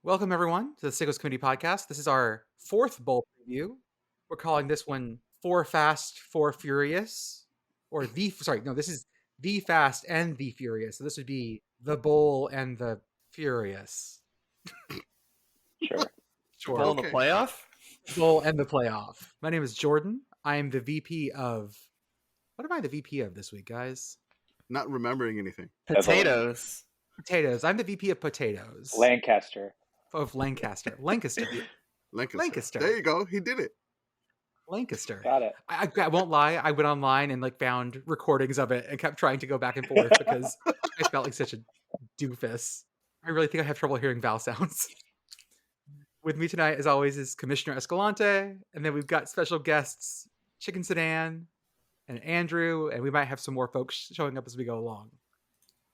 Welcome, everyone, to the Sickos Committee podcast. This is our fourth bowl preview. We're calling this one Four Fast, Four Furious. This is The Fast and The Furious. So this would be The Bowl and The Furious. Sure. Bowl in the playoff? Bowl and the playoff. My name is Jordan. I am the VP of... What am I the VP of this week, guys? Not remembering anything. Potatoes. Potatoes. I'm the VP of potatoes. Lancaster. Of Lancaster. Lancaster. There you go. He did it. Lancaster. Got it. I won't lie. I went online and found recordings of it and kept trying to go back and forth because I felt like such a doofus. I really think I have trouble hearing vowel sounds. With me tonight, as always, is Commissioner Escalante, and then we've got special guests Chicken Sedan and Andrew, and we might have some more folks showing up as we go along.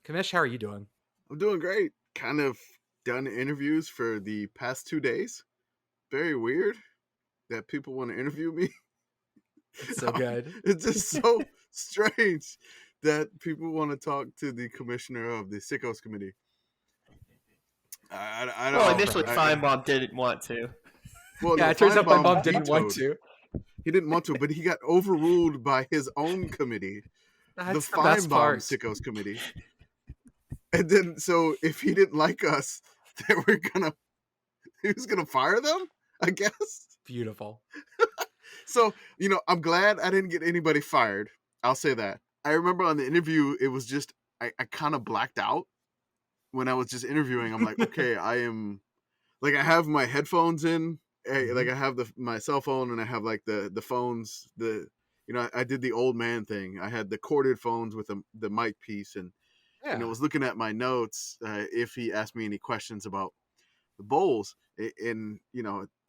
Commish, how are you doing? I'm doing great. Kind of done interviews for the past 2 days. Very weird that people want to interview me. It's so good. It's just so strange that people want to talk to the commissioner of the Sickos committee. I don't Well, know. initially Feinbaum didn't want to. Well, Yeah, no, it turns out my Feinbaum mom didn't want vetoed. to. He didn't want to, but he got overruled by his own committee, That's the the best Feinbaum part. Sickos committee. And then, so if he didn't like us, he was gonna fire them, I guess. Beautiful. So, I'm glad I didn't get anybody fired. I'll say that. I remember on the interview, it was just, I kind of blacked out when I was just interviewing. I'm like, okay, I have my headphones in, I have my cell phone, and I have the phones, I did the old man thing. I had the corded phones with the mic piece, and I was looking at my notes if he asked me any questions about the bowls, and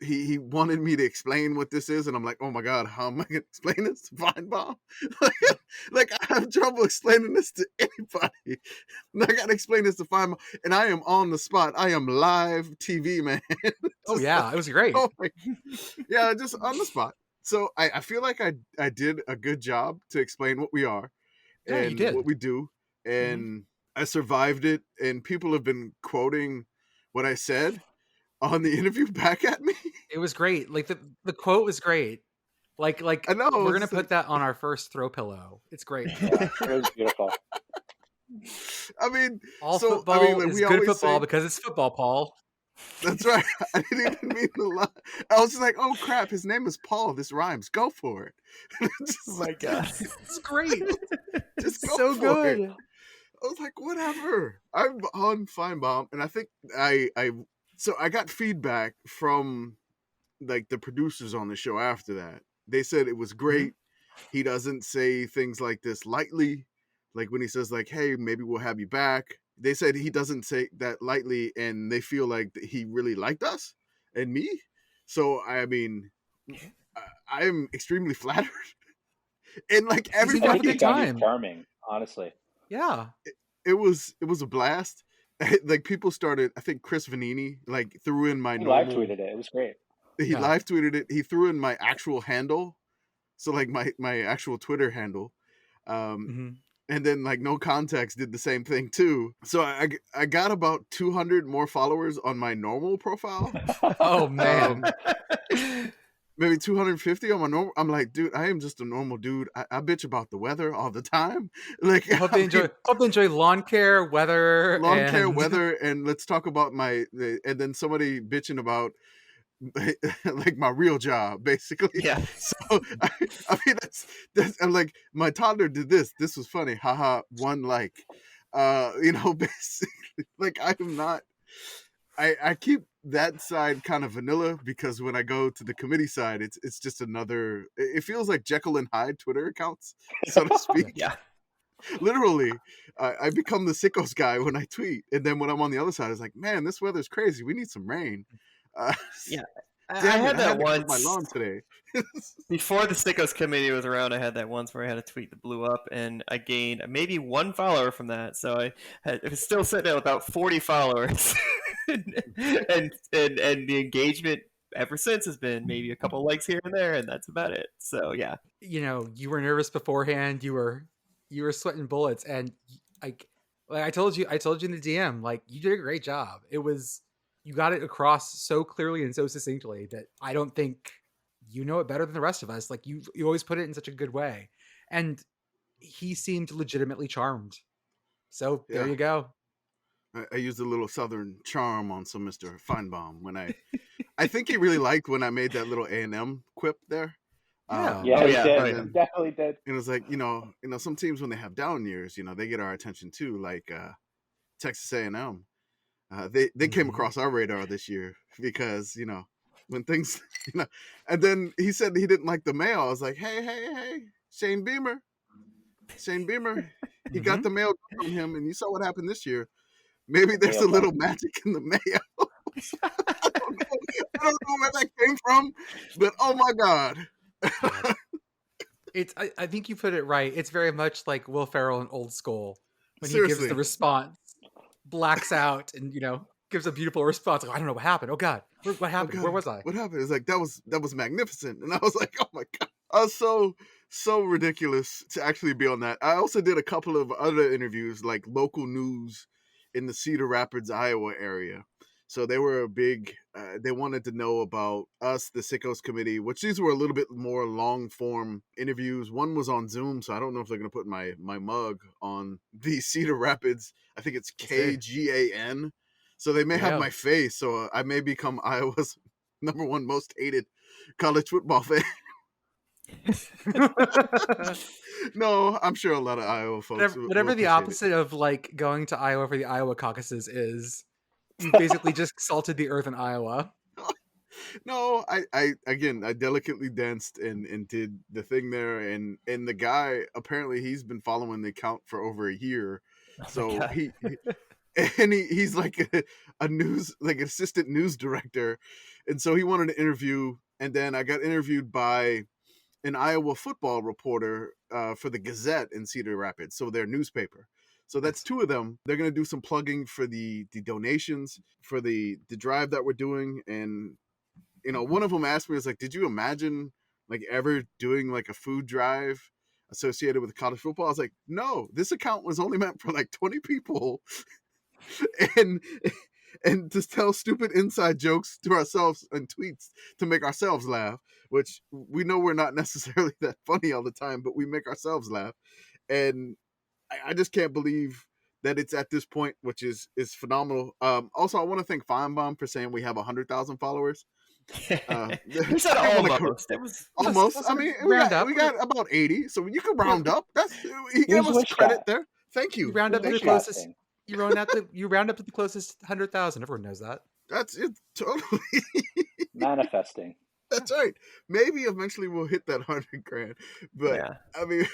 he wanted me to explain what this is, and I'm like, oh my god, how am I gonna explain this to Feinbaum? like I have trouble explaining this to anybody. And I gotta explain this to Feinbaum, and I am on the spot. I am live TV, man. Oh yeah, it was great. Yeah, just on the spot. So I feel like I did a good job to explain what we are and what we do, and I survived it, and people have been quoting what I said on the interview back at me. It was great. The quote was great. I know we're gonna put that on our first throw pillow. It's great. Yeah, it was beautiful. I mean, football is good football because it's football, Paul. That's right. I didn't even mean to lie. I was just like, oh crap, his name is Paul. This rhymes. Go for it. Oh my god, it's great. Just go so for good. It. I was like, whatever. I'm on Feinbaum, and I think So I got feedback from the producers on the show after that. They said it was great. He doesn't say things like this lightly. Like when he says hey, maybe we'll have you back. They said he doesn't say that lightly, and they feel like he really liked us and me. So I mean, I am extremely flattered. And everybody, I think he's charming, honestly. Yeah, it was a blast. People started. I think Chris Vanini threw in my live tweeted it. It was great. He live tweeted it. He threw in my actual handle, so my actual Twitter handle, and then No Context did the same thing too. So I got about 200 more followers on my normal profile. Oh man. Maybe 250 on my normal. I'm like, dude, I am just a normal dude. I bitch about the weather all the time. Hope they enjoy lawn care, weather, and let's talk about and then somebody bitching about my real job, basically. Yeah. So I mean, that's I'm like, my toddler did this. This was funny. Haha. One basically, I am not. I keep that side kind of vanilla because when I go to the committee side, it's just another. It feels like Jekyll and Hyde Twitter accounts, so to speak. Yeah. Literally, I become the Sickos guy when I tweet, and then when I'm on the other side, it's like, man, this weather's crazy. We need some rain. Yeah. I had that once. My lawn today. Before the Sickos committee was around, I had that once where I had a tweet that blew up, and I gained maybe one follower from that. So it was still sitting at about 40 followers, and the engagement ever since has been maybe a couple likes here and there, and that's about it. So yeah, you were nervous beforehand. You were sweating bullets, and I told you in the DM, you did a great job. you got it across so clearly and so succinctly that I don't think you know it better than the rest of us. Like you always put it in such a good way. And he seemed legitimately charmed. So there Yeah, you go. I used a little Southern charm on some Mr. Feinbaum when I think he really liked when I made that little A&M quip there. Yeah. Yeah, Oh he yeah, oh did. And yeah. He then definitely did. it was like, some teams when they have down years, they get our attention too, like Texas A&M. They came Mhm. across our radar this year because, when things, and then he said he didn't like the mail. I was like, hey, Shane Beamer, he got Mhm. the mail on him, and you saw what happened this year. Maybe The there's mail a little drop. magic in the mail. I don't know. I don't know where that came from, but oh my god. God. I think you put it right. It's very much like Will Ferrell in Old School when he gives the Seriously. response, blacks out, and gives a beautiful response. Like, I don't know what happened. Oh God, what Oh happened? Where god, was I? what happened? It's like that was magnificent. And I was like, oh my god. I was so ridiculous to actually be on that. I also did a couple of other interviews, like local news in the Cedar Rapids, Iowa area. So they were a big. They wanted to know about us, the Sickos committee, which these were a little bit more long form interviews. One was on Zoom, so I don't know if they're going to put my mug on the Cedar Rapids. I think it's We'll see. KGAN. So they may There have you my face. So I may become Iowa's #1 most hated college football fan. go. No, I'm sure a lot of Iowa folks will Whatever the appreciate it. opposite of like going to Iowa for the Iowa caucuses is, you basically just salted the earth in Iowa. No, I again, I delicately danced and did the thing there, and the guy apparently he's been following the account for over a year, Oh my so god. he's like a news like assistant news director, and so he wanted to interview, and then I got interviewed by an Iowa football reporter for the Gazette in Cedar Rapids, so their newspaper. So that's Nice. two of them. They're gonna do some plugging for the donations for the drive that we're doing, and one of them asked me, was like, "Did you imagine like ever doing like a food drive associated with college football?" I was like, "No, this account was only meant for like 20 people, and and to tell stupid inside jokes to ourselves and tweets to make ourselves laugh, which we know we're not necessarily that funny all the time, but we make ourselves laugh." And I just can't believe that it's at this point, which is phenomenal. Also, I want to thank Feinbaum for saying we have 100,000 followers. He said I don't want to almost. It was almost. I mean, we Round got up. we got about 80, so you can You, round up. That's he He gave was us wish credit casting. there. Thank you you, round He was up to the wish thank you. closest. casting. You round up to the closest 100,000. Everyone knows that. That's it. Totally. Manifesting. Yeah. That's right. Maybe eventually we'll hit that 100 grand. But yeah. I mean,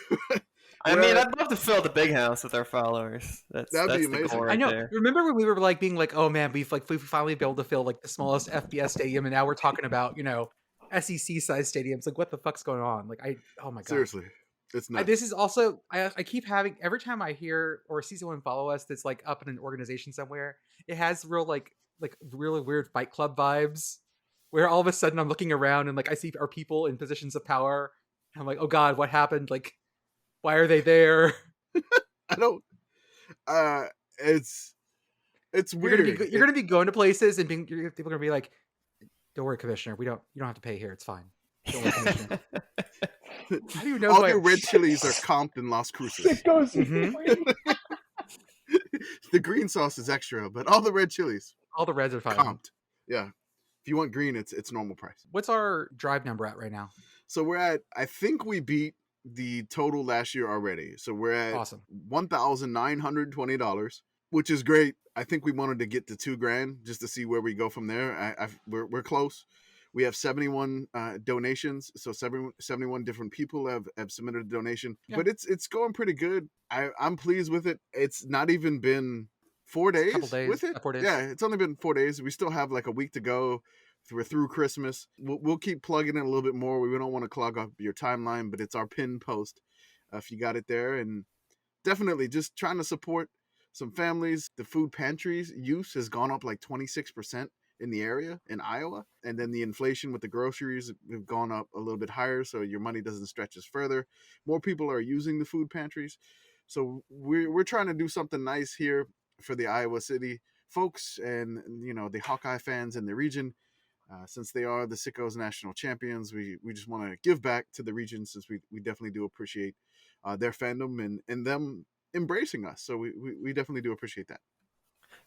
I we're mean, at I'd love to fill the big house with our followers. that'd be That's the goal amazing. I right know. there. Remember when we were like being like, "Oh man, we finally be able to fill like the smallest FBS stadium," and now we're talking about SEC size stadiums. Like, what the fuck's going on? Like, oh my god. Seriously, it's nuts. This is also I keep having every time I hear or see someone follow us that's like up in an organization somewhere, it has real like really weird Fight Club vibes, where all of a sudden I'm looking around and like I see our people in positions of power, and I'm like, oh god, what happened? Like, why are they there? I don't. Uh, it's weird. You're gonna be going to places and people are gonna be like, don't worry, commissioner, you don't have to pay here, it's fine. Don't worry, commissioner. How do you know? All your red chilies are comped in Las Cruces. Sickos. The green sauce is extra, but all the red chilies All the reds are fine. comped. Yeah. If you want green, it's normal price. What's our drive number at right now? So we're at, I think we beat the total last year already. So we're at Awesome. $1,920, which is great. I think we wanted to get to $2,000 just to see where we go from there. We're close. We have 71 donations, so 71 different people have submitted a donation. Yeah. But it's going pretty good. I'm pleased with it. It's not even been 4 days, couple days, with it. 4 days. Yeah, it's only been 4 days. We still have like a week to go. We're through Christmas. We'll keep plugging in a little bit more. We don't want to clog up your timeline, but it's our pinned post if you got it there. And definitely just trying to support some families. The food pantries use has gone up like 26% in the area in Iowa. And then the inflation with the groceries have gone up a little bit higher, so your money doesn't stretch as further. More people are using the food pantries. So we're trying to do something nice here for the Iowa city folks and the Hawkeye fans in the region. Since they are the Sickos national champions, we just want to give back to the region, since we definitely do appreciate their fandom and them embracing us. So we definitely do appreciate that.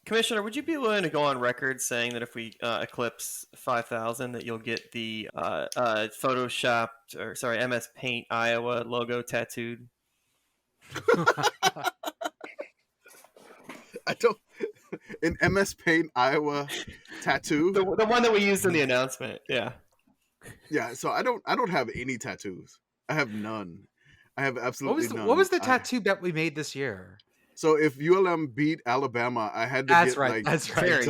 Commissioner, would you be willing to go on record saying that if we eclipse 5,000, that you'll get the photoshopped, or sorry, MS Paint Iowa logo tattooed? I don't. An MS Paint Iowa tattoo. The one that we used in the announcement. Yeah. Yeah. So I don't have any tattoos. I have none. I have absolutely none. What was the tattoo bet we made this year? So if ULM beat Alabama, I had to That's get right. That's right.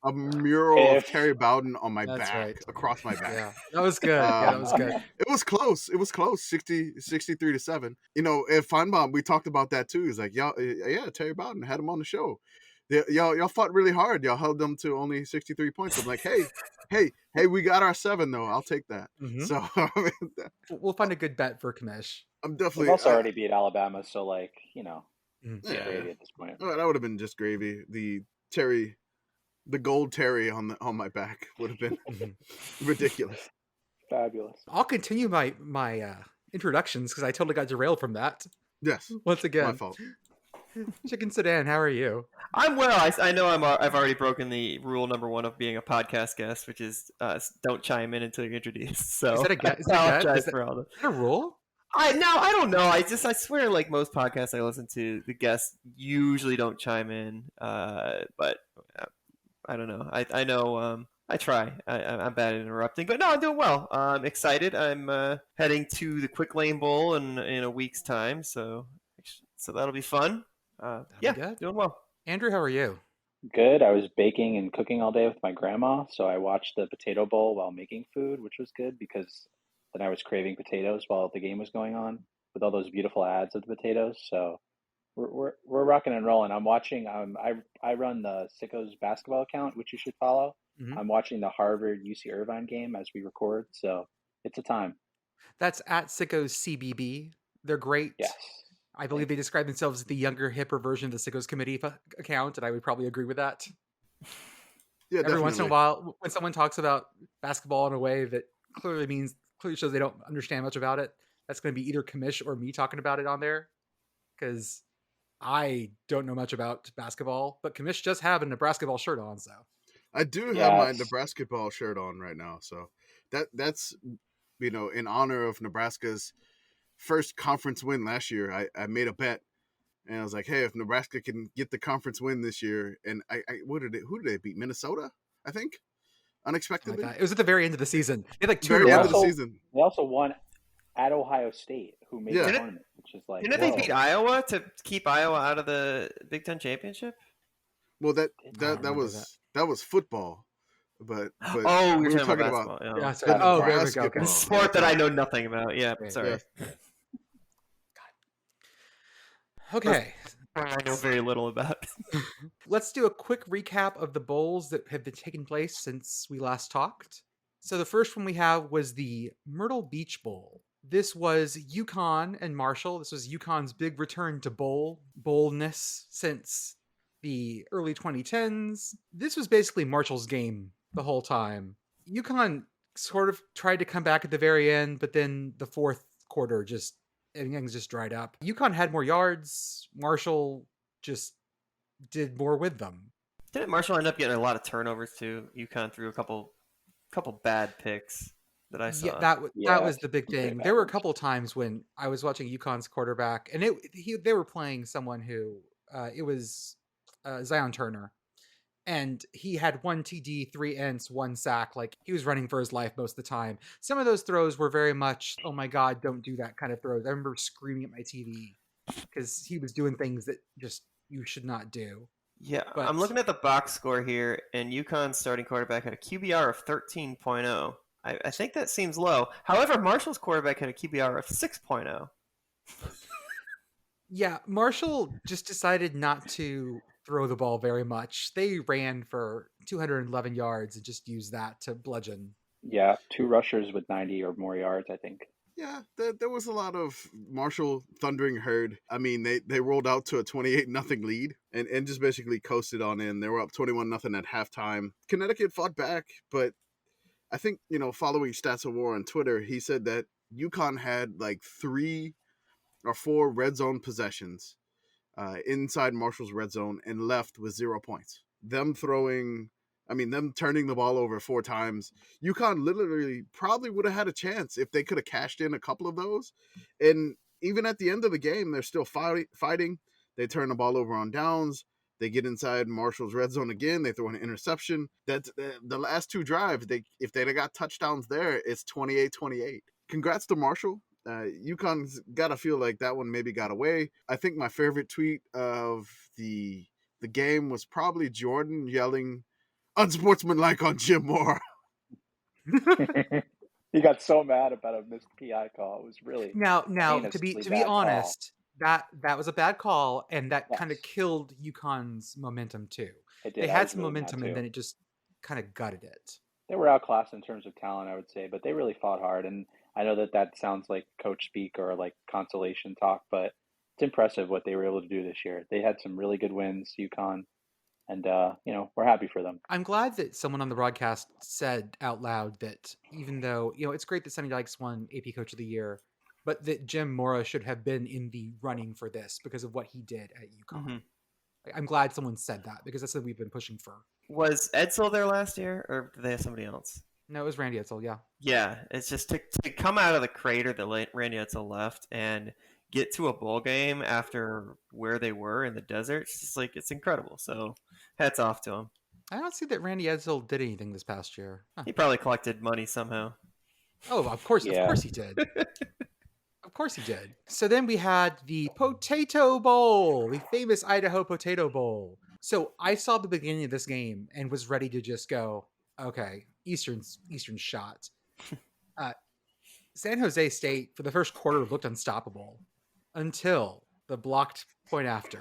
a mural of Terry Bowden on my That's back, right. across my back. Yeah, that was good. That was good. It was close. It was close. 63-7. At Feinbaum, we talked about that too. He's like, y'all, yeah, Terry Bowden had him on the show. Y'all fought really hard. Y'all held them to only 63 points. I'm like, hey, we got our 7 though. I'll take that. Mhm. So We'll find a good bet for Kamish. I'm definitely. We've also already beat Alabama, so Mhm. Yeah. gravy at this point. Oh, that would have been just gravy. The gold Terry on my back would have been Mhm. ridiculous. Fabulous. I'll continue my introductions because I totally got derailed from that. Yes, Once my again, fault. Chicken Sedan, how are you? I'm well. I know I've already broken the rule number 1 of being a podcast guest, which is don't chime in until you're introduced. So Is that a guess? I apologize Is for all the. that a rule? I don't know. I swear, like most podcasts I listen to, the guests usually don't chime in. But I don't know. I know. I try. I'm bad at interrupting, but no, I'm doing well. I'm excited. I'm heading to the Quick Lane Bowl in a week's time, so that'll be fun. That'll be Yeah, good. doing well. Andrew, how are you? Good. I was baking and cooking all day with my grandma, so I watched the Potato Bowl while making food, which was good because then I was craving potatoes while the game was going on with all those beautiful ads of the potatoes. So we're rocking and rolling. I'm watching. I run the Sickos basketball account, which you should follow. Mhm. I'm watching the Harvard UC Irvine game as we record, so it's a time. That's at Sickos CBB. They're great. Yes. I believe they describe themselves as the younger, hipper version of the Sickos Committee account, and I would probably agree with that. Yeah, Every once in a definitely. while, when someone talks about basketball in a way that clearly shows they don't understand much about it, that's going to be either Kamish or me talking about it on there, because I don't know much about basketball, but Kamish just have a Nebraska ball shirt on, so I do have my Yes. Nebraska ball shirt on right now, so that's in honor of Nebraska's first conference win last year. I made a bet, and I was like, hey, if Nebraska can get the conference win this year, and who did they beat? Minnesota, I think, something unexpectedly. like that. It was at the very end of the season. They had like 2 Very in a end row. of the season. They also won at Ohio State, who made Yeah. the Didn't- tournament, which is like, Didn't whoa. they beat Iowa to keep Iowa out of the Big Ten championship? Well, that remember was football, but Oh, we you're were talking about basketball. Yeah, Yeah. sorry. The Oh, there we go. basketball. Okay. The sport that I know nothing about. Yeah, Right. sorry. Yeah. Okay, I know very little about. let's do a quick recap of the bowls that have been taking place since we last talked. So the first one we have was the Myrtle Beach Bowl. This was UConn and Marshall. This was UConn's big return to boldness since the early 2010s. This was basically Marshall's game the whole time. UConn sort of tried to come back at the very end, but then the fourth quarter everything just dried up. UConn had more yards. Marshall just did more with them. Didn't Marshall end up getting a lot of turnovers too? UConn threw a couple bad picks that I saw. Yeah, that Yeah, was the big very thing. bad There were a ones. couple of times when I was watching UConn's quarterback, and they were playing someone who it was Zion Turner, and he had 1 TD, 3 ints, 1 sack. Like, he was running for his life most of the time. Some of those throws were very much, oh my god, don't do that kind of throws. I remember screaming at my TV because he was doing things that just you should not do. Yeah, But- I'm looking at the box score here, and UConn's starting quarterback had a QBR of 13.0. I think that seems low. However, Marshall's quarterback had a QBR of 6.0. Yeah, Marshall just decided not to throw the ball very much. They ran for 211 yards and just used that to bludgeon. Yeah, 2 rushers with 90 or more yards, I think. Yeah, there was a lot of Marshall thundering herd. I mean, they rolled out to a 28-0 lead and just basically coasted on in. They were up 21-0 at halftime. Connecticut fought back, but I think, following Stats of War on Twitter, he said that UConn had like 3 or 4 red zone possessions inside Marshall's red zone and left with 0 points. Them turning the ball over 4 times. UConn literally probably would have had a chance if they could have cashed in a couple of those. And even at the end of the game, they're still fighting. They turn the ball over on downs. They get inside Marshall's red zone again. They throw an interception. That's the last 2 drives. If they'd have got touchdowns there, it's 28-28. Congrats to Marshall. UConn's got to feel like that one maybe got away. I think my favorite tweet of the game was probably Jordan yelling unsportsmanlike on Jim Moore. He got so mad about a missed PI call. It was really Now, to heinously be bad call. honest, that was a bad call, and that kind of Yes. killed UConn's momentum too. It did. They I had was some really mad momentum, and too. then it just kind of gutted it. They were outclassed in terms of talent, I would say, but they really fought hard. And I know that sounds like coach speak or like consolation talk, but it's impressive what they were able to do this year. They had some really good wins, UConn, and we're happy for them. I'm glad that someone on the broadcast said out loud that even though it's great that Sonny Dykes won AP Coach of the Year, but that Jim Mora should have been in the running for this because of what he did at UConn. Mm-hmm. I'm glad someone said that because that's what we've been pushing for. Was Edsel there last year, or did they have somebody else? No, it was Randy Edsel, yeah. Yeah, it's just to come out of the crater that Randy Edsel left and get to a bowl game after where they were in the desert. It's just like, it's incredible. So hats off to him. I don't see that Randy Edsel did anything this past year. Huh. He probably collected money somehow. Oh, of course he did. Of course he did. So then we had the Potato Bowl, the famous Idaho Potato Bowl. So I saw the beginning of this game and was ready to just go, okay, Eastern's shot. San Jose State for the first quarter looked unstoppable until the blocked point after.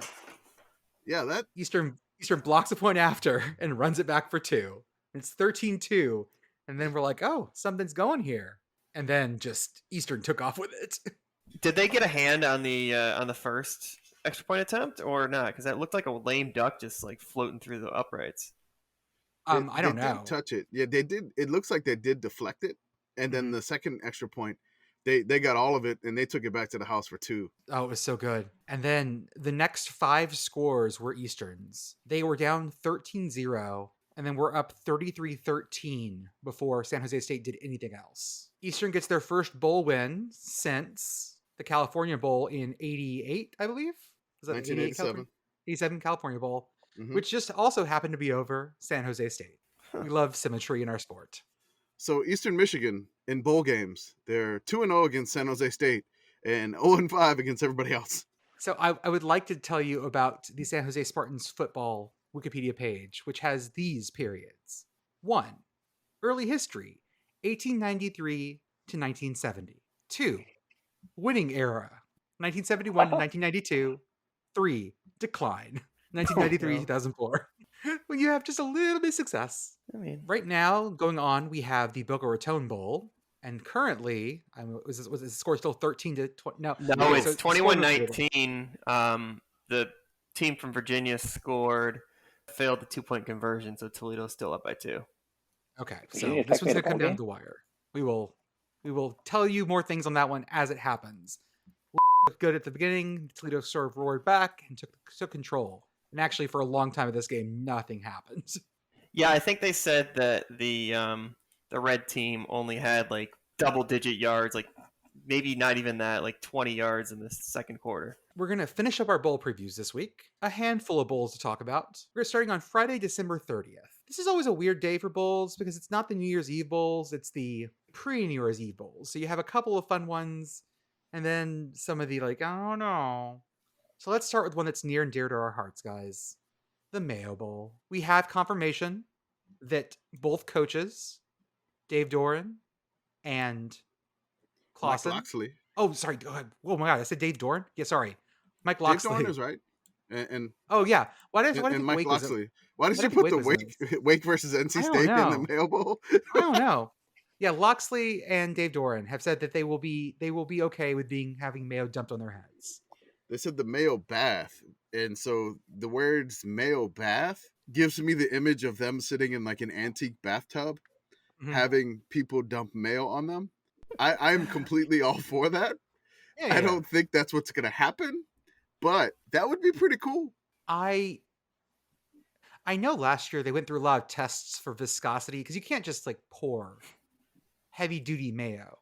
Yeah, that Eastern blocks a point after and runs it back for 2. It's 13-2, and then we're like, oh, something's going here. And then just Eastern took off with it. Did they get a hand on the first extra point attempt or not? Because that looked like a lame duck just like floating through the uprights. I don't know. They didn't touch it. Yeah, they did. It looks like they did deflect it, and then the second extra point, they got all of it and they took it back to the house for 2. Oh, it was so good. And then the next 5 scores were Eastern's. They were down 13-0, and then we're up 33-13 before San Jose State did anything else. Eastern gets their first bowl win since the California Bowl in 88, I believe. Was that 1987? 87 California Bowl, which just also happened to be over San Jose State. We love symmetry in our sport. So Eastern Michigan in bowl games, they're 2-0 against San Jose State and 0-5 against everybody else. So I would like to tell you about the San Jose Spartans football Wikipedia page, which has these periods. 1. Early history, 1893 to 1970. 2. Winning era, 1971 to 1992. 3. Decline, 1993 2004. When you have just a little bit of success. I mean, right now, going on, we have the Boca Raton Bowl. And currently, was the score still 13-20? No, it's 21-19. The team from Virginia failed the 2-point conversion, so Toledo's still up by 2. Okay, so this one's going to come down the wire. We will tell you more things on that one as it happens. Looked good at the beginning. Toledo sort of roared back and took control. And actually, for a long time of this game, nothing happened. Yeah, I think they said that the red team only had like double-digit yards, like maybe not even that, like 20 yards in the second quarter. We're going to finish up our bowl previews this week. A handful of bowls to talk about. We're starting on Friday, December 30th. This is always a weird day for bowls because it's not the New Year's Eve bowls, it's the pre-New Year's Eve bowls. So you have a couple of fun ones, and then some of the oh no. So let's start with one that's near and dear to our hearts, guys. The Mayo Bowl. We have confirmation that both coaches, Dave Doran and Clausen. Mike Loxley. Oh, sorry. Oh my God, I said Dave Doran? Yeah, sorry. Mike Loxley. Dave Doran is right. And oh yeah, why did Mike Loxley? Why did you put the Wake versus NC State in the Mayo Bowl? I don't know. Yeah, Loxley and Dave Doran have said that they will be okay with having mayo dumped on their heads. They said the mayo bath, and so the words mayo bath gives me the image of them sitting in like an antique bathtub, having people dump mayo on them. I'm completely all for that. Yeah, I don't think that's what's gonna happen, but that would be pretty cool. I know last year they went through a lot of tests for viscosity because you can't just like pour heavy duty mayo.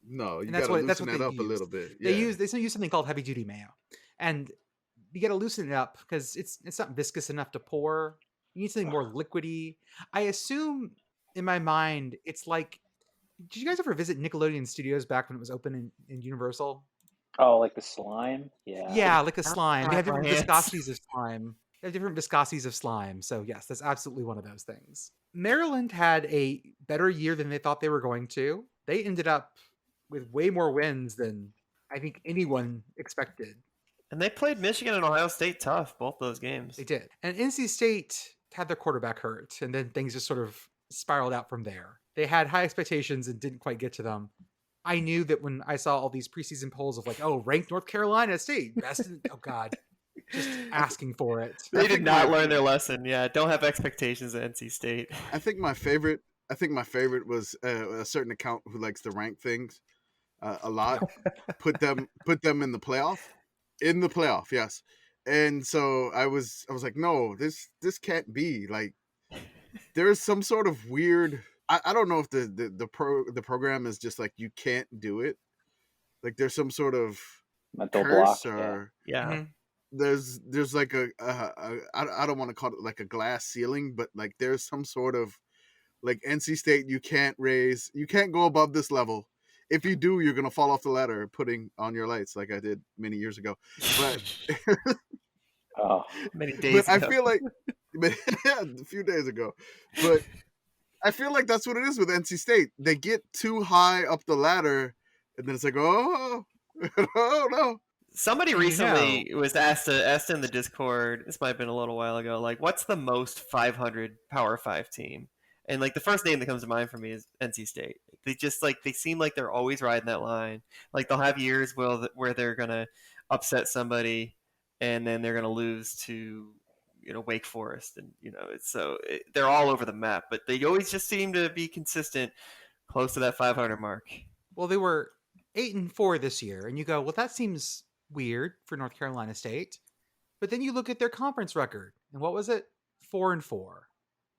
No, you And gotta that's loosen what that they up a used. little bit. They Yeah. use something called heavy duty mayo, and you got to loosen it up because it's not viscous enough to pour. You need something more liquidy. I assume in my mind it's like. Did you guys ever visit Nickelodeon Studios back when it was open in Universal? Oh, like the slime? Yeah. Yeah, like a slime. They have different Hands. viscosities of slime. They have different viscosities of slime. So yes, that's absolutely one of those things. Maryland had a better year than they thought they were going to. They ended up with way more wins than I think anyone expected. And they played Michigan and Ohio State tough, both those games. They did. And NC State had their quarterback hurt, and then things just sort of spiraled out from there. They had high expectations and didn't quite get to them. I knew that when I saw all these preseason polls of like, oh, ranked North Carolina State, best in, oh God, just asking for it. They did not learn their lesson. Yeah, don't have expectations at NC State. I think my favorite was a certain account who likes to rank things a lot. Put them in the playoff. In the playoff, yes. And so I was like, no, this can't be. Like, there's some sort of weird. I don't know if the program is just like you can't do it. Like there's some sort of mental curse block. or Yeah. There's like I don't want to call it like a glass ceiling, but like there's some sort of like NC State you can't go above this level. If you do, you're gonna fall off the ladder putting on your lights like I did many years ago. But many days ago. I feel like yeah, a few days ago. But I feel like that's what it is with NC State. They get too high up the ladder, and then it's like, oh, oh no. Somebody recently was asked in the Discord. This might have been a little while ago. Like, what's the most 500 Power 5 team? And like the first name that comes to mind for me is NC State. They just like they seem like they're always riding that line. Like they'll have years where they're gonna upset somebody, and then they're gonna lose to Wake Forest, and they're all over the map. But they always just seem to be consistent, close to that 500 mark. Well, they were 8-4 this year, and you go, well, that seems weird for North Carolina State. But then you look at their conference record, and what was it? 4-4,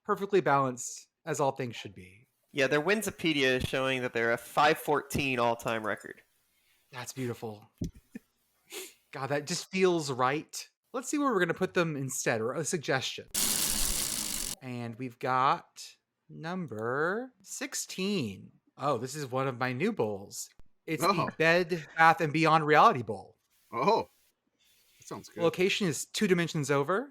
perfectly balanced as all things should be. Yeah, their Winsipedia is showing that they're a 514 all-time record. That's beautiful. God, that just feels right. Let's see where we're going to put them instead, or a suggestion. And we've got number 16. Oh, this is one of my new bowls. It's the Bed Bath & Beyond Reality Bowl. Oh, that sounds good. The location is 2 dimensions over.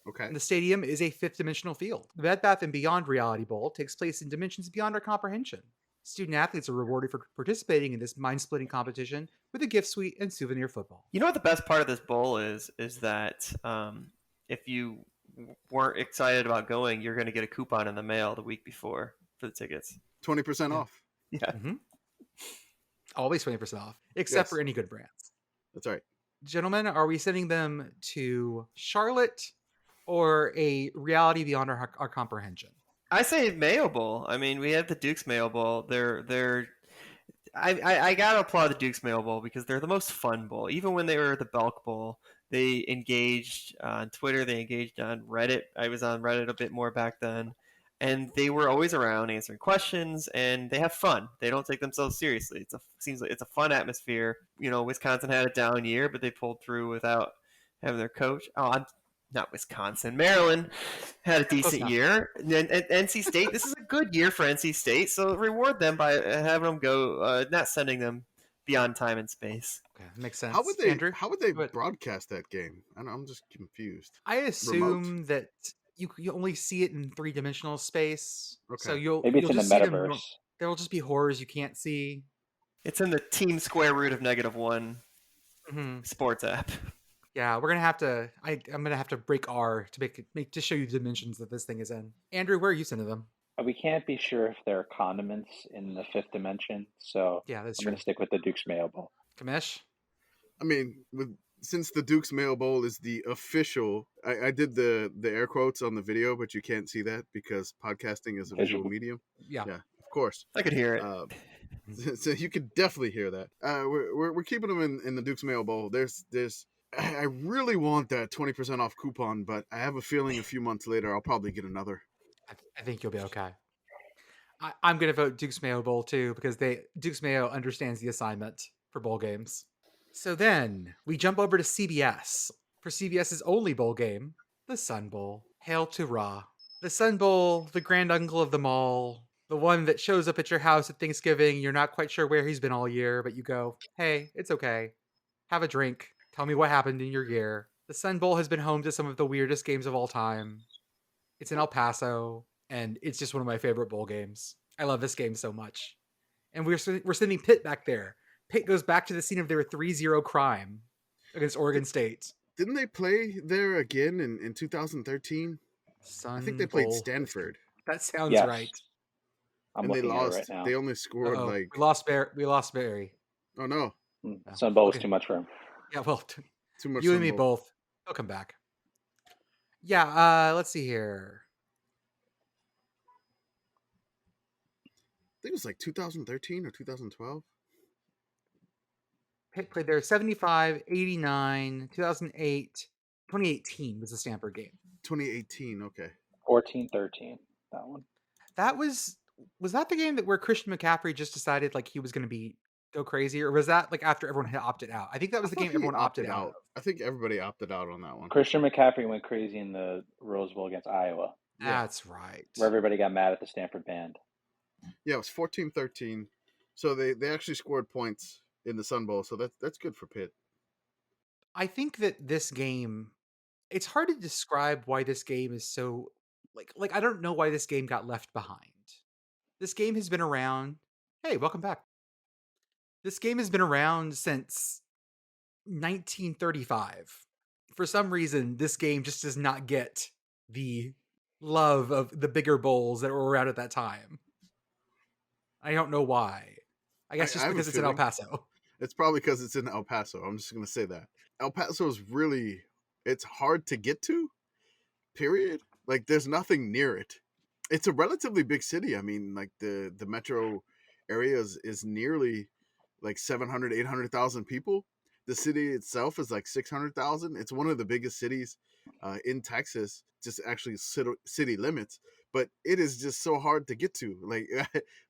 Okay. And the stadium is a 5th dimensional field. The Bed Bath & Beyond Reality Bowl takes place in dimensions beyond our comprehension. Student athletes are rewarded for participating in this mind-splitting competition with a gift suite and souvenir football. You know what the best part of this bowl is that if you weren't excited about going, you're going to get a coupon in the mail the week before for the tickets. 20% off. Yeah. Mm-hmm. Always 20% off, except for any good brands. That's right. Gentlemen, are we sending them to Charlotte or a reality beyond our comprehension? I say Mayo Bowl. I mean, we have the Duke's Mayo Bowl. I gotta applaud the Duke's Mayo Bowl because they're the most fun bowl. Even when they were the Belk Bowl, they engaged on Twitter. They engaged on Reddit. I was on Reddit a bit more back then, and they were always around answering questions. And they have fun. They don't take themselves seriously. Seems like it's a fun atmosphere. Wisconsin had a down year, but they pulled through without having their coach. Not Wisconsin. Maryland had a decent year. And NC State, this is a good year for NC State, so reward them by having them go, not sending them beyond time and space. Okay, makes sense. How would they broadcast that game? I'm just confused. I assume that you only see it in 3-dimensional space. Okay. So maybe it's in the metaverse. There will just be horrors you can't see. It's in the team square root of -1 sports app. Yeah, we're gonna have to. I'm gonna have to break R to to show you the dimensions that this thing is in. Andrew, where are you sending them? We can't be sure if there are condiments in the fifth dimension, so Yeah, that's I'm true. going to stick with the Duke's Mayo Bowl. Kamish? I mean, since the Duke's Mayo Bowl is the official, I did the air quotes on the video, but you can't see that because podcasting is a visual Visual. medium. Yeah. Yeah, of course. I could hear it. So you could definitely hear that. We're keeping them in the Duke's Mayo Bowl. I really want that 20% off coupon, but I have a feeling a few months later I'll probably get another. I think you'll be okay. I'm going to vote Duke's Mayo Bowl too because Duke's Mayo understands the assignment for bowl games. So then we jump over to CBS for CBS's only bowl game, the Sun Bowl. Hail to Ra. The Sun Bowl, the grand uncle of them all, the one that shows up at your house at Thanksgiving. You're not quite sure where he's been all year, but you go, hey, it's okay. Have a drink. Tell me what happened in your year. The Sun Bowl has been home to some of the weirdest games of all time. It's in El Paso, and it's just one of my favorite bowl games. I love this game so much. And we're sending Pitt back there. Pitt goes back to the scene of their 3-0 crime against Oregon State. Didn't they play there again in 2013? I think they Sun played Bowl. Stanford. That sounds Yes. right. I'm And they looking at it right lost. now. They only scored Uh-oh. like. We lost Barry. Oh no! Sun Bowl was Okay. too much for him. Yeah, well, Too much. you and Sun me Bowl. both. He'll come back. Yeah, let's see here. I think it was like 2013 or 2012. Pitt played there 75, 89, 2008, 2018 was the Stanford game. 2018. Okay. 14-13, that one. That was that the game where Christian McCaffrey just decided like he was going to go crazy, or was that like after everyone had opted out? I think that was the thought game he everyone opted out of. I think everybody opted out on that one. Christian McCaffrey went crazy in the Rose Bowl against Iowa, Yeah. That's right. where everybody got mad at the Stanford band. Yeah, it was 14-13. So they actually scored points in the Sun Bowl. So that's good for Pitt. I think that this game, it's hard to describe why this game is so like I don't know why this game got left behind. This game has been around. Hey, welcome back. This game has been around since 1935. For some reason, this game just does not get the love of the bigger bowls that were around at that time. I don't know why. I guess just I have a because it's in El feeling. Paso. It's probably because it's in El Paso. I'm just going to say that. El Paso is really, it's hard to get to, period. Like, there's nothing near it. It's a relatively big city. I mean, like, the metro area is nearly like 700, 800,000 people. The city itself is like 600,000. It's one of the biggest cities in Texas, just actually city limits. But it is just so hard to get to. Like,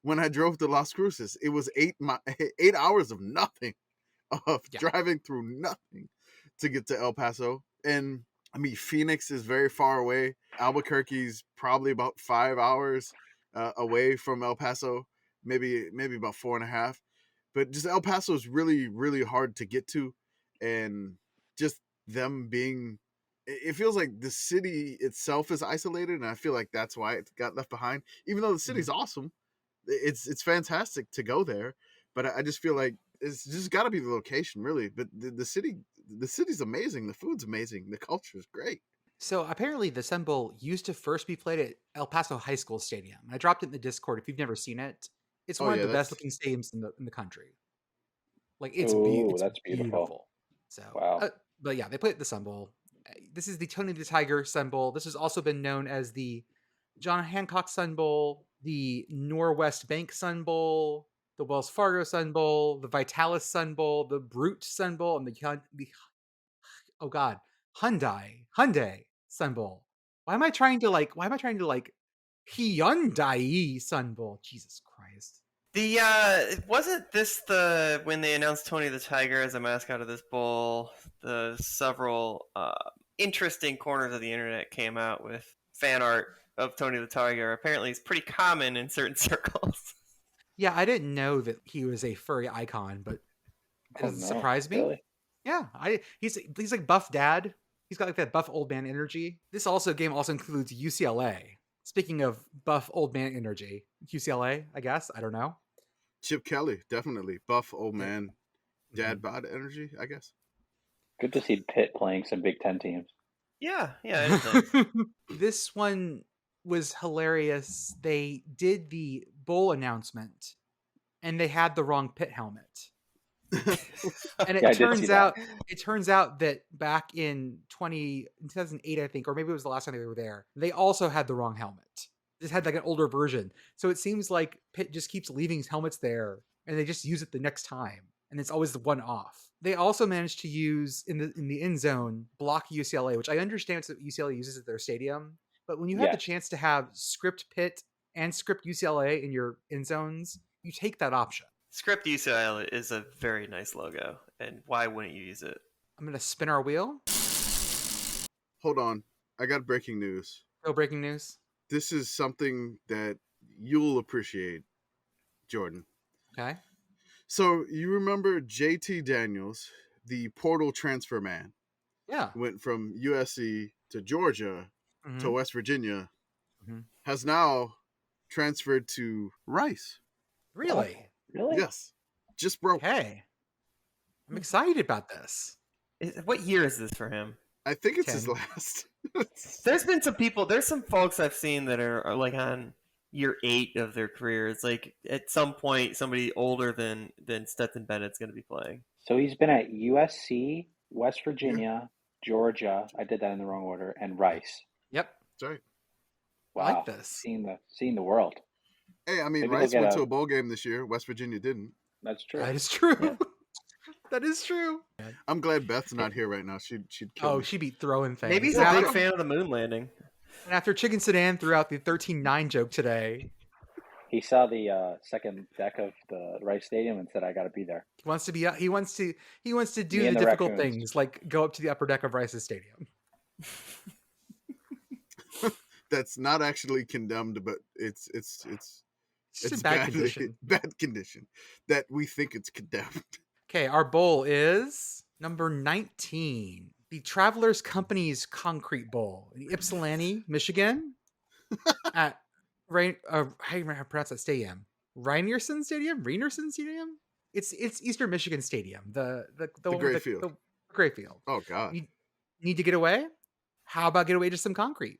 when I drove to Las Cruces, it was 8 hours of nothing, of driving through nothing to get to El Paso. And I mean, Phoenix is very far away. Albuquerque's probably about 5 hours away from El Paso, maybe about 4.5. But just El Paso is really, really hard to get to, and just them being, it feels like the city itself is isolated, and I feel like that's why it got left behind. Even though the city's awesome, it's fantastic to go there, but I just feel like it's just got to be the location, really. But the city's amazing. The food's amazing. The culture is great. So apparently the Sun Bowl used to first be played at El Paso High School Stadium. I dropped it in the Discord if you've never seen it. It's one of the best looking stadiums in the country. Like it's, that's beautiful. So, wow. But yeah, they play at the Sun Bowl. This is the Tony the Tiger Sun Bowl. This has also been known as the John Hancock Sun Bowl, the Norwest Bank Sun Bowl, the Wells Fargo Sun Bowl, the Vitalis Sun Bowl, the Brute Sun Bowl, and the Hyundai Sun Bowl. Why am I trying to Hyundai Sun Bowl? Jesus Christ. Wasn't this when they announced Tony the Tiger as a mascot of this bowl, the several interesting corners of the internet came out with fan art of Tony the Tiger. Apparently it's pretty common in certain circles. Yeah, I didn't know that he was a furry icon, but it doesn't surprise me. Really? Yeah, he's like buff dad. He's got like that buff old man energy. This game also includes UCLA. Speaking of buff old man energy, UCLA, I guess. I don't know. Chip Kelly, definitely buff old man, dad bod energy, I guess. Good to see Pitt playing some Big Ten teams. Yeah, it is nice. This one, was hilarious. They did the bowl announcement and they had the wrong pit helmet. And Yeah, I did see that. it turns out that back in 2008, I think, or maybe it was the last time they were there, they also had the wrong helmet. Just had like an older version. So it seems like Pitt just keeps leaving his helmets there and they just use it the next time. And it's always the one off. They also managed to use in the end zone block UCLA, which I understand it's what UCLA uses at their stadium. But when you have the Yes. chance to have script Pitt and script UCLA in your end zones, you take that option. Script UCL is a very nice logo, and why wouldn't you use it? I'm going to spin our wheel. Hold on. I got breaking news. No breaking news. This is something that you'll appreciate, Jordan. Okay. So you remember JT Daniels, the portal transfer man, Yeah. went from USC to Georgia to Mhm. West Virginia, Mhm. has now transferred to Rice. Really? Really? Yes. Just broke. Okay. I'm excited about this. What year is this for him? I think it's his 10. last. There's been some people. There's some folks I've seen that are like on year 8 of their career. It's like at some point somebody older than Stetson Bennett's going to be playing. So he's been at USC, West Virginia, Georgia. I did that in the wrong order, and Rice. Yep. That's right. Wow. I like this. Seeing the world. Hey, I mean, Maybe Rice they'll went get to a bowl game this year. West Virginia didn't. That's true. That is true. Yeah. That is true. I'm glad Beth's not here right now. She'd kill Oh, me. she'd be throwing things. Maybe he's And a big after- fan of the moon landing. And after Chicken Sedan threw out the 13-9 joke today, He saw the second deck of the Rice Stadium and said, "I got to be there." he wants to do Me the and the difficult raccoons. things, like go up to the upper deck of Rice's stadium. That's not actually condemned, but it's It's just in bad condition. bad condition that we think it's condemned. Okay, our bowl is number 19. The Travelers Company's Concrete Bowl in Ypsilanti, Michigan. At how do you pronounce that stadium? Reinerson Stadium? It's Eastern Michigan Stadium. The one gray with field. the gray field. Oh God. Need to get away? How about get away to some concrete?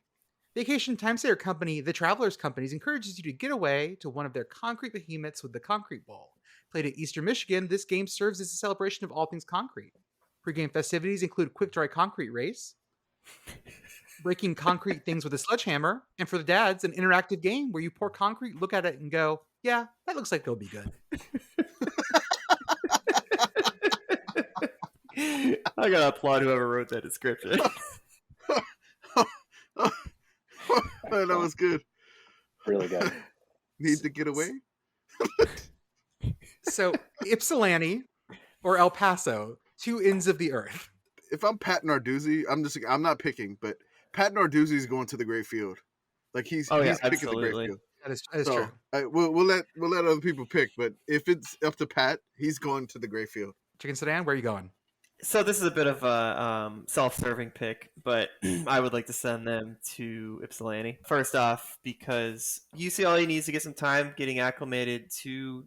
Vacation Timeshare Company, the Travelers Companies, encourages you to get away to one of their concrete behemoths with the Concrete Bowl. Played at Eastern Michigan, this game serves as a celebration of all things concrete. Pre-game festivities include quick-dry concrete race, breaking concrete things with a sledgehammer, and for the dads, an interactive game where you pour concrete, look at it, and go, yeah, that looks like it'll be good. I gotta applaud whoever wrote that description. That was good. Really good. Need to get away. So, Ypsilanti or El Paso, two ends of the earth. If I'm Pat Narduzzi, I'm not picking, but Pat Narduzzi's going to the great field. Like he's picking the absolutely. great field. That is So, true. we'll let other people pick, but if it's up to Pat, he's going to the great field. Chicken Sedan, where are you going? So this is a bit of a self-serving pick, but I would like to send them to Ypsilanti. First off, because UCLA needs to get some time getting acclimated to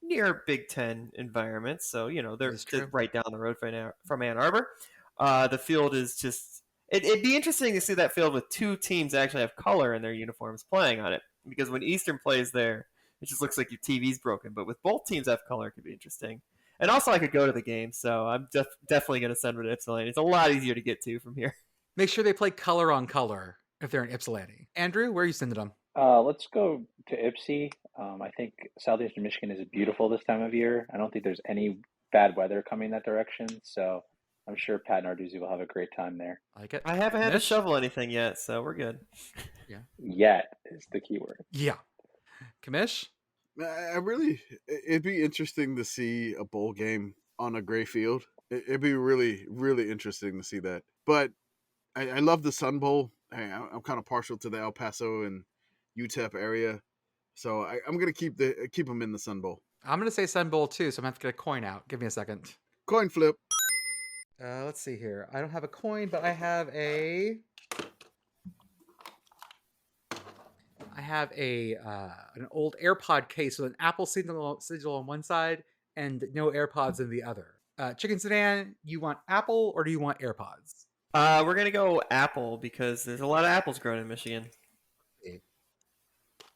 near Big Ten environments. So, they're That's true. right down the road from Ann Arbor. The field is just... It'd be interesting to see that field with two teams that actually have color in their uniforms playing on it. Because when Eastern plays there, it just looks like your TV's broken. But with both teams have color, it could be interesting. And also, I could go to the game, so I'm definitely going to send them to Ypsilanti. It's a lot easier to get to from here. Make sure they play color on color if they're in Ypsilanti. Andrew, where are you sending them? Let's go to Ipsy. I think southeastern Michigan is beautiful this time of year. I don't think there's any bad weather coming that direction, so I'm sure Pat Narduzzi will have a great time there. I like it. I haven't had to Mish? shovel anything yet, so we're good. Yet is the key word. Yeah. Kamish? It'd be interesting to see a bowl game on a gray field. It'd be really, really interesting to see that. But I love the Sun Bowl. I'm kind of partial to the El Paso and UTEP area, so I'm gonna keep them in the Sun Bowl. I'm going to say Sun Bowl too, so I'm going to have to get a coin out. Give me a second. Coin flip. Let's see here. I don't have a coin, but I have an old AirPod case with an Apple signal on one side and no AirPods in the other. Chicken Sedan, you want Apple or do you want AirPods? We're going to go Apple because there's a lot of apples grown in Michigan.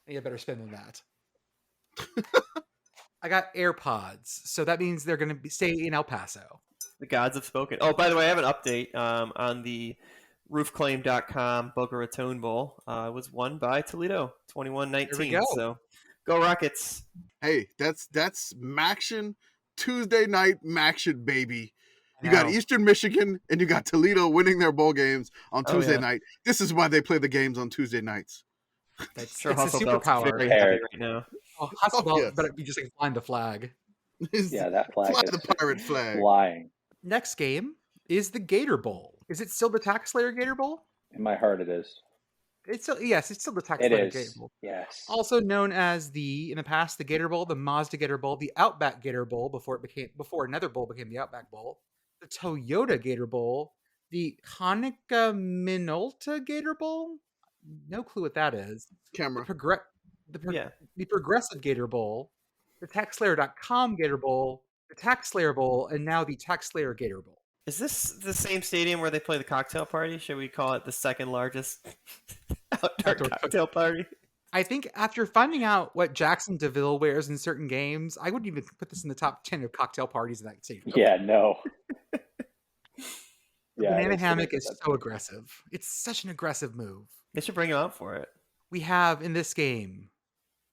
I need a better spin than that. I got AirPods, so that means they're going to stay in El Paso. The gods have spoken. Oh, by the way, I have an update on the roofclaim.com Boca Raton Bowl. It was won by Toledo, 21-19. There we go. So go Rockets. Hey, that's Maction, Tuesday night Maction, baby. You Now, got Eastern Michigan and you got Toledo winning their bowl games on Oh, Tuesday yeah. night. This is why they play the games on Tuesday nights. That's Sure, it's a Hasselbeld's superpower. very happy Prepared. right now. Oh, Hasselbeld's yes. better be just like flying the flag. Yeah, that flag Fly is the pirate flag. flying. Next game is the Gator Bowl. Is it still the Tax Slayer Gator Bowl? In my heart, it is. It's still the Tax It Slayer Gator is. Bowl. Yes. Also known as in the past, the Gator Bowl, the Mazda Gator Bowl, the Outback Gator Bowl before another bowl became the Outback Bowl, the Toyota Gator Bowl, the Hanukkah Minolta Gator Bowl. No clue what that is. Camera. Yeah. The Progressive Gator Bowl, the TaxSlayer.com Gator Bowl, the Tax Slayer Bowl, and now the Tax Slayer Gator Bowl. Is this the same stadium where they play the cocktail party? Should we call it the second largest outdoor cocktail party? I think after finding out what Jackson DeVille wears in certain games, I wouldn't even put this in the top 10 of cocktail parties in that stadium. Yeah, no. The Yeah, banana it's hammock ridiculous. is so aggressive. It's such an aggressive move. They should bring him out for it. We have in this game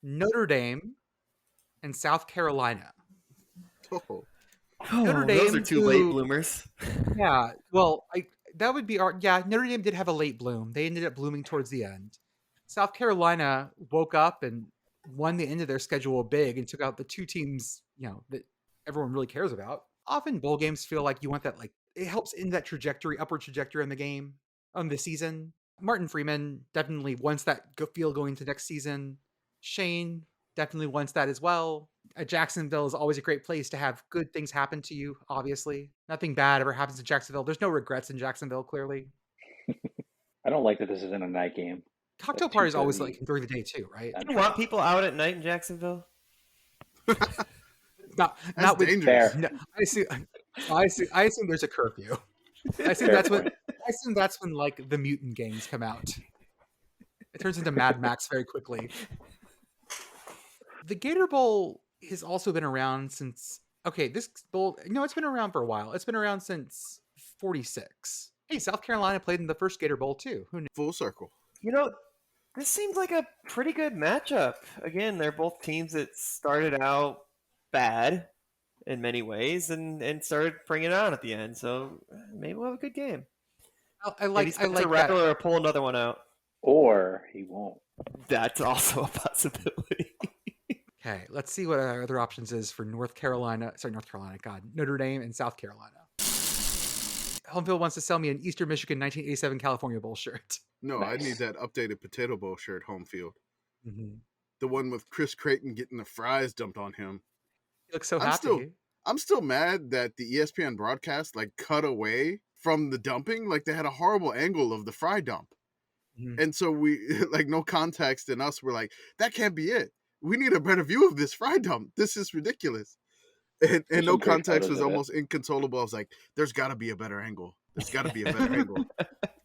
Notre Dame and South Carolina. Oh. Notre Those are Dame, two who- late bloomers. Yeah, well, that would be Notre Dame did have a late bloom. They ended up blooming towards the end. South Carolina woke up and won the end of their schedule big and took out the two teams, that everyone really cares about. Often bowl games feel like you want that, it helps in that upward trajectory in the game, on the season. Martin Freeman definitely wants that feel going into next season. Shane definitely wants that as well. Jacksonville is always a great place to have good things happen to you, obviously. Nothing bad ever happens in Jacksonville. There's no regrets in Jacksonville, clearly. I don't like that this isn't a night game. Cocktail Like parties always 2:30. during the day too, right? You want people out at night in Jacksonville? Not That's with dangerous. Fair. No, I assume there's a curfew. I assume Fair that's when point. like the mutant gangs come out. It turns into Mad Max very quickly. The Gator Bowl has also been around since this bowl. No, it's been around for a while. It's been around since '46. Hey, South Carolina played in the first Gator Bowl too. Who knew? Full circle. This seems like a pretty good matchup. Again, they're both teams that started out bad in many ways and started bringing it on at the end. So maybe we'll have a good game. I like that. Rattler or pull another one out. Or he won't. That's also a possibility. Okay, let's see what our other options is for Notre Dame and South Carolina. Homefield wants to sell me an Eastern Michigan 1987 California Bowl shirt. No, Nice. I need that updated Potato Bowl shirt, home field. Mm-hmm. The one with Chris Creighton getting the fries dumped on him. He looks so I'm happy. I'm still mad that the ESPN broadcast cut away from the dumping. They had a horrible angle of the fry dump. Mhm. And so we no context in us were like, that can't be it. We need a better view of this fry dump. This is ridiculous. And There's no some great context photos was of it. almost inconsolable. I was like, there's got to be a better angle. There's got to be a better angle.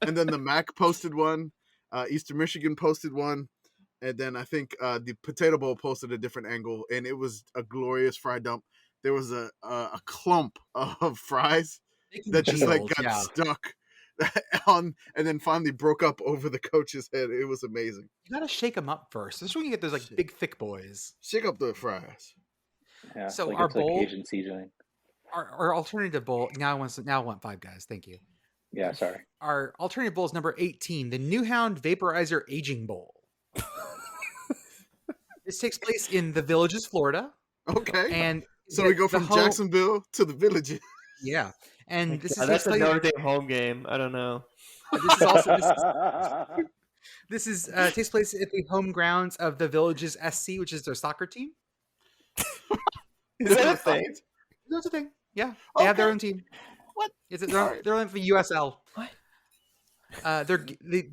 And then the MAC posted one. Eastern Michigan posted one. And then I think the Potato Bowl posted a different angle. And it was a glorious fry dump. There was a clump of fries that just Geels, got yeah. stuck on and then finally broke up over the coach's head. It was amazing. You gotta shake them up first. This is when you get those big thick boys. Shake up the fries. Yeah, So like our it's like bowl- Asian seasoning. Our alternative bowl now I want Five Guys. Thank you. Yeah, sorry. Our alternative bowl is number 18, the Newhound Vaporizer Aging Bowl. This takes place in the Villages, Florida, Okay. and So we go the from home- Jacksonville to the Villages. Yeah, and this God, is that's a Notre Dame home game. I don't know. this is also this is takes place at the home grounds of the Villages SC, which is their soccer team. Is that a thing? That's a thing. Yeah, they have their Okay. own team. What? They're on the USL. What?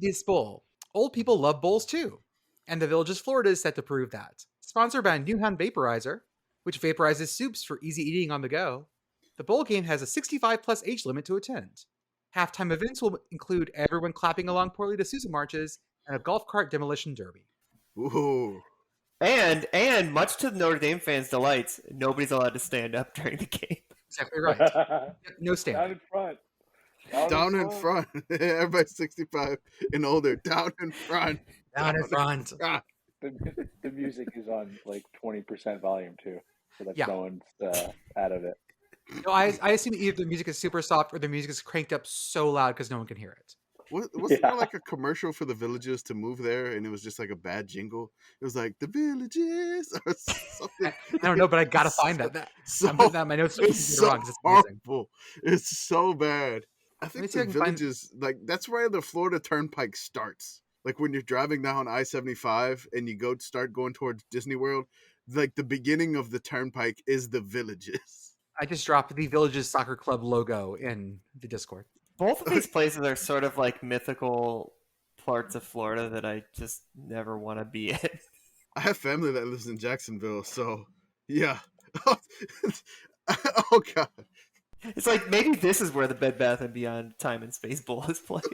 This bowl. Old people love bowls too, and the Villages, Florida, is set to prove that. Sponsored by Newhound Vaporizer, which vaporizes soups for easy eating on the go. The bowl game has a 65-plus age limit to attend. Halftime events will include everyone clapping along poorly to Sousa marches and a golf cart demolition derby. Ooh. And much to Notre Dame fans' delights, nobody's allowed to stand up during the game. Exactly right. Yep, no Down standing. in front. Down in front. Everybody's 65 and older. Down in front. Down in front. Ah, The music is on like 20% volume too, so that Yeah. no one's out of it. No, I assume either the music is super soft or the music is cranked up so loud because no one can hear it. wasn't there like a commercial for the Villages to move there, and it was just like a bad jingle? It was like the Villages or something. I don't know, but I gotta find that. So I'm putting that in my notes. it's so Wrong, 'cause it's amazing. horrible. It's so bad. I me think see if the I can find- Villages, like that's where the Florida Turnpike starts. Like when you're driving down I-75 and you start going towards Disney World, like the beginning of the Turnpike is the Villages. I just dropped the Villages Soccer Club logo in the Discord. Both of these places are sort of like mythical parts of Florida that I just never want to be in. I have family that lives in Jacksonville, so yeah. Oh god. It's like maybe this is where the Bed Bath & Beyond Time and Space Bowl is played.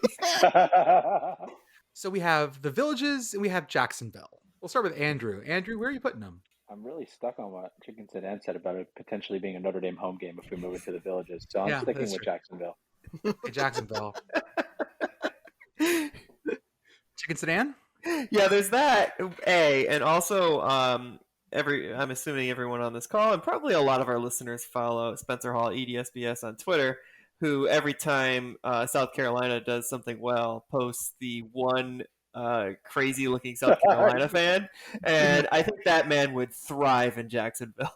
So we have the Villages and we have Jacksonville. We'll start with Andrew. Andrew, where are you putting them? I'm really stuck on what Chicken Sedan said about it potentially being a Notre Dame home game if we move it to the Villages. So I'm Yeah, sticking that's with true. Jacksonville. Okay, Jacksonville. Chicken Sedan? Yeah, there's that. And also I'm assuming everyone on this call and probably a lot of our listeners follow Spencer Hall EDSBS on Twitter, who every time South Carolina does something well posts the one crazy looking South Carolina fan, and I think that man would thrive in Jacksonville.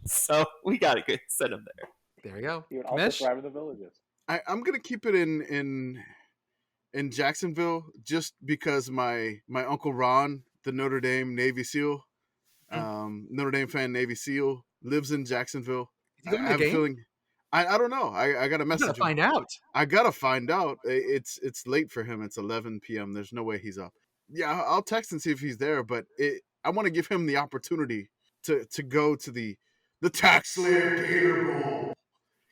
So we gotta send him there. There we go. He would also Mish? thrive in the Villages. I'm gonna keep it in Jacksonville just because my Uncle Ron, the Notre Dame Navy SEAL, Notre Dame fan Navy SEAL, lives in Jacksonville. Is he going to I the have a game? feeling. I don't know. I got a You message. gotta find out. I gotta find out. It's late for him. It's 11 p.m. There's no way he's up. Yeah, I'll text and see if he's there. But I want to give him the opportunity to go to the Tax Slayer Gator Bowl.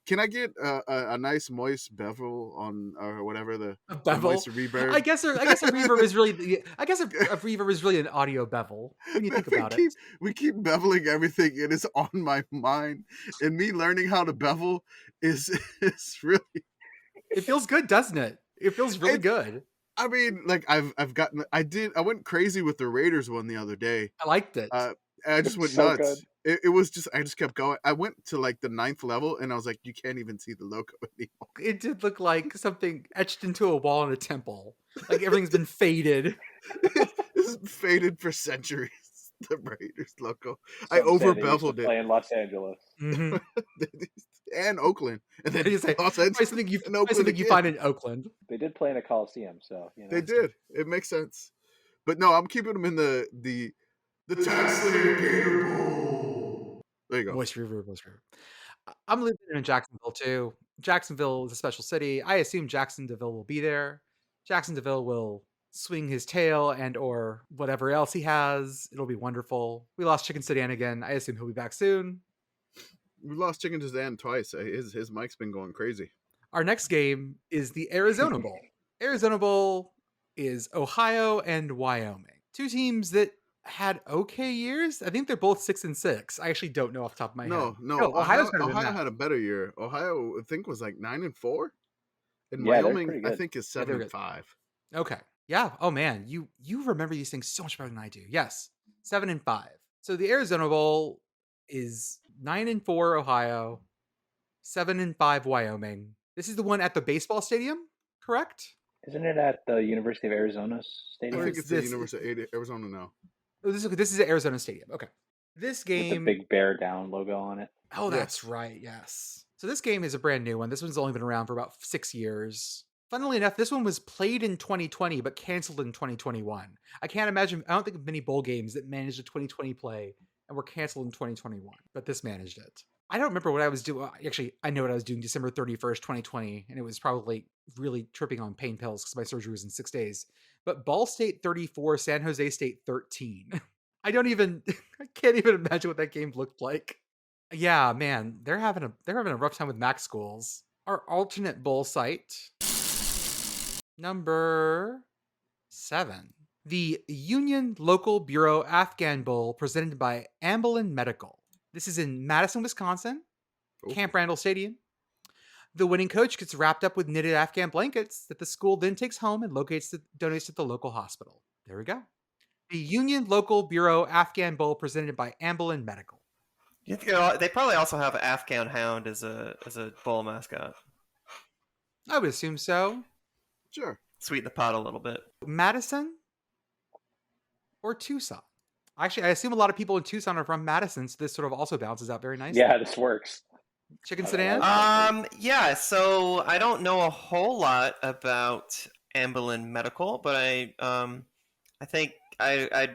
Can I get a nice moist bevel on or whatever the Bevel? moist reverb? I guess a reverb is really. I guess a reverb is really an audio bevel when you think about it. We keep beveling everything. It is on my mind, and me learning how to bevel is really. It feels good, doesn't it? It feels really good. I mean, like I went crazy with the Raiders one the other day. I liked it. I just went So nuts. It was just I just kept going. I went to like the 9th level, and I was like, you can't even see the logo anymore. It did look like something etched into a wall in a temple. Like everything's been faded. This is faded for centuries. The Raiders logo. I over beveled it. Play in Los Angeles. Mm-hmm. And Oakland, and then Say, Los Angeles. something you find in Oakland. They did play in a Coliseum, so they did. It makes sense. But no, I'm keeping them in the Tax Slayer Gator Bowl. There you go. Voice reverb. I'm living in Jacksonville too. Jacksonville is a special city. I assume Jacksonville will be there. Jacksonville will swing his tail and or whatever else he has. It'll be wonderful. We lost Chicken Sedan again. I assume he'll be back soon. We lost Chicken Sedan twice. His mic's been going crazy. Our next game is the Arizona Bowl. Arizona Bowl is Ohio and Wyoming. Two teams that had okay years. I think they're both 6-6. I actually don't know off the top of my head. No. Ohio had a better year. Ohio, I think, was like 9-4, and Wyoming, I think, is 7-5. Okay. Yeah. Oh man, you remember these things so much better than I do. Yes, 7-5. So the Arizona Bowl is 9-4 Ohio, 7-5 Wyoming. This is the one at the baseball stadium, correct? Isn't it at the University of Arizona Stadium? I think it's the University of Arizona now. Oh, this is at Arizona Stadium. Okay. This game with the big bear down logo on it. Oh, that's right. Yes. So this game is a brand new one. This one's only been around for about 6 years. Funnily enough, this one was played in 2020 but canceled in 2021. I don't think of many bowl games that managed a 2020 play and were canceled in 2021, but this managed it. I don't remember what I was doing. Actually, I know what I was doing December 31st, 2020, and it was probably really tripping on pain pills because my surgery was in 6 days. But Ball State 34, San Jose State 13. I can't even imagine what that game looked like. Yeah, man, they're having a rough time with MAC schools. Our alternate bowl site, number 7. The Union Local Bureau Afghan Bowl presented by Amblin Medical. This is in Madison, Wisconsin, Camp Randall Stadium. The winning coach gets wrapped up with knitted Afghan blankets that the school then takes home and donates to the local hospital. There we go. The Union Local Bureau Afghan Bowl presented by Amblin Medical. You think they probably also have an Afghan hound as a bowl mascot. I would assume so. Sure. Sweeten the pot a little bit. Madison or Tucson? Actually, I assume a lot of people in Tucson are from Madison, so this sort of also balances out very nicely. Yeah, this works. Chicken sedan? Yeah, so I don't know a whole lot about Amblin Medical, but I think I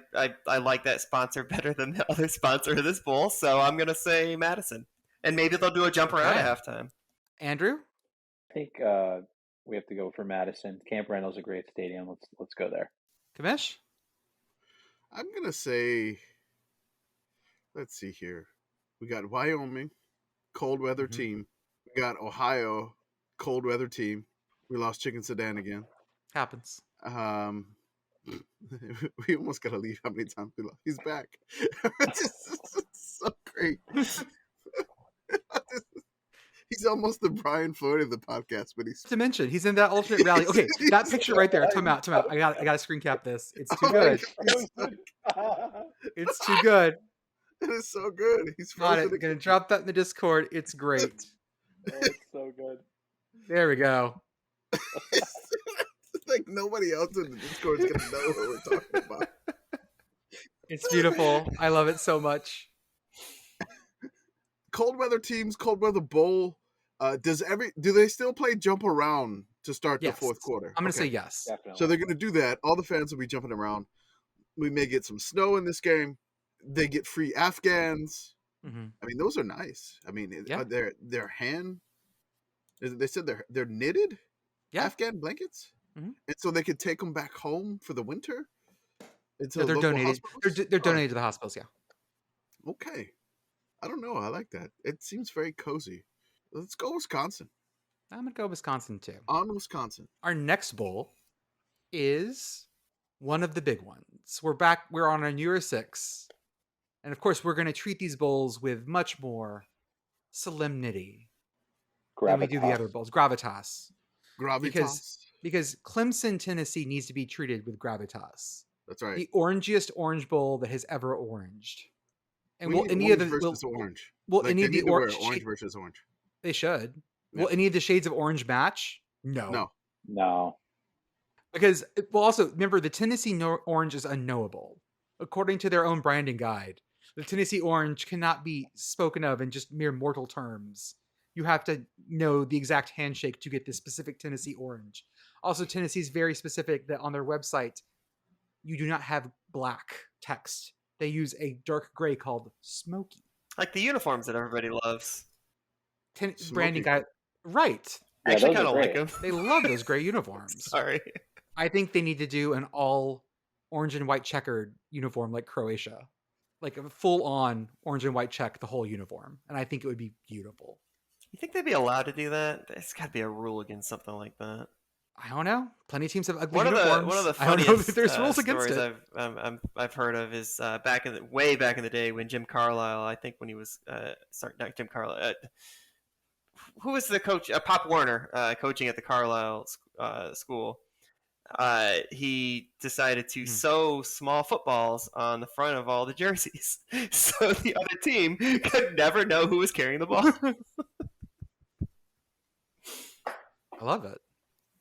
like that sponsor better than the other sponsor of this bowl, so I'm gonna say Madison, and maybe they'll do a jump around at halftime. Andrew, I think we have to go for Madison. Camp Randall's a great stadium. Let's go there. Kamish, I'm gonna say. Let's see here. We got Wyoming, cold weather team. We got Ohio, cold weather team. We lost Chicken Sedan again. Happens. We almost got to leave. How many times we lost? He's back. It's so great. He's almost the Brian Floyd of the podcast, but he's to mention he's in that alternate rally. Okay, that picture right there. Time out. I got to screen cap this. It's too good. It's too good. It is so good. He's got it. Gonna drop that in the Discord. It's great. It's so good. There we go. Like nobody else in the Discord is gonna know what we're talking about. It's beautiful. I love it so much. Cold weather teams, cold weather bowl. Do they still play jump around to start the fourth quarter? I'm gonna say yes. Definitely. So they're gonna do that. All the fans will be jumping around. We may get some snow in this game. They get free Afghans. Mm-hmm. I mean, those are nice. I mean, they're hand. They said they're knitted Afghan blankets, and so they could take them back home for the winter. They're donated. They're donated to the hospitals. Yeah. Okay. I don't know. I like that. It seems very cozy. Let's go Wisconsin. I'm gonna go Wisconsin too. On Wisconsin. Our next bowl is one of the big ones. We're back. We're on our New Year's 6. And of course, we're going to treat these bowls with much more solemnity than we do the other bowls. Gravitas. Because Clemson, Tennessee needs to be treated with gravitas. That's right. The orangiest orange bowl that has ever oranged. And will any of the orange? Will any of the orange versus orange? They should. Yeah. Will any of the shades of orange match? No. Because also remember the Tennessee orange is unknowable. According to their own branding guide, the Tennessee orange cannot be spoken of in just mere mortal terms. You have to know the exact handshake to get the specific Tennessee orange. Also, Tennessee is very specific that on their website, you do not have black text. They use a dark gray called smoky. Like the uniforms that everybody loves. Branding guide. Right. I actually kind of like them. They love those gray uniforms. Sorry. I think they need to do an all orange and white checkered uniform like Croatia. Like a full-on orange and white check, the whole uniform. And I think it would be beautiful. You think they'd be allowed to do that? There's got to be a rule against something like that. I don't know. Plenty of teams have ugly uniforms. One of the funniest I don't know if there's rules against it. I've heard of is way back in the day when Jim Carlisle, I think when he was not Jim Carlisle, who was the coach? Pop Warner, coaching at the Carlisle school. He decided to sew small footballs on the front of all the jerseys, so the other team could never know who was carrying the ball. I love it.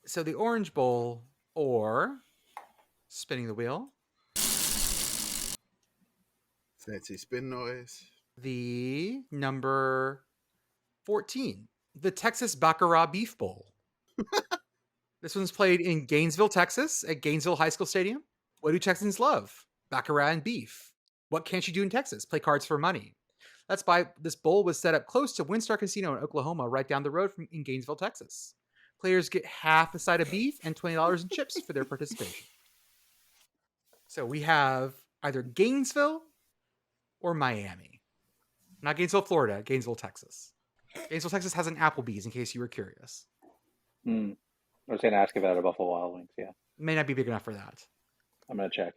So the Orange Bowl, or spinning the wheel. Fancy spin noise. The number 14, the Texas Baccarat Beef Bowl. This one's played in Gainesville, Texas, at Gainesville High School Stadium. What do Texans love? Baccarat and beef. What can't you do in Texas? Play cards for money. That's why this bowl was set up close to Windstar Casino in Oklahoma, right down the road in Gainesville, Texas. Players get half a side of beef and $20 in chips for their participation. So we have either Gainesville or Miami. Not Gainesville, Florida, Gainesville, Texas. Gainesville, Texas has an Applebee's, in case you were curious. I was going to ask about a Buffalo Wild Wings, yeah. May not be big enough for that. I'm gonna check.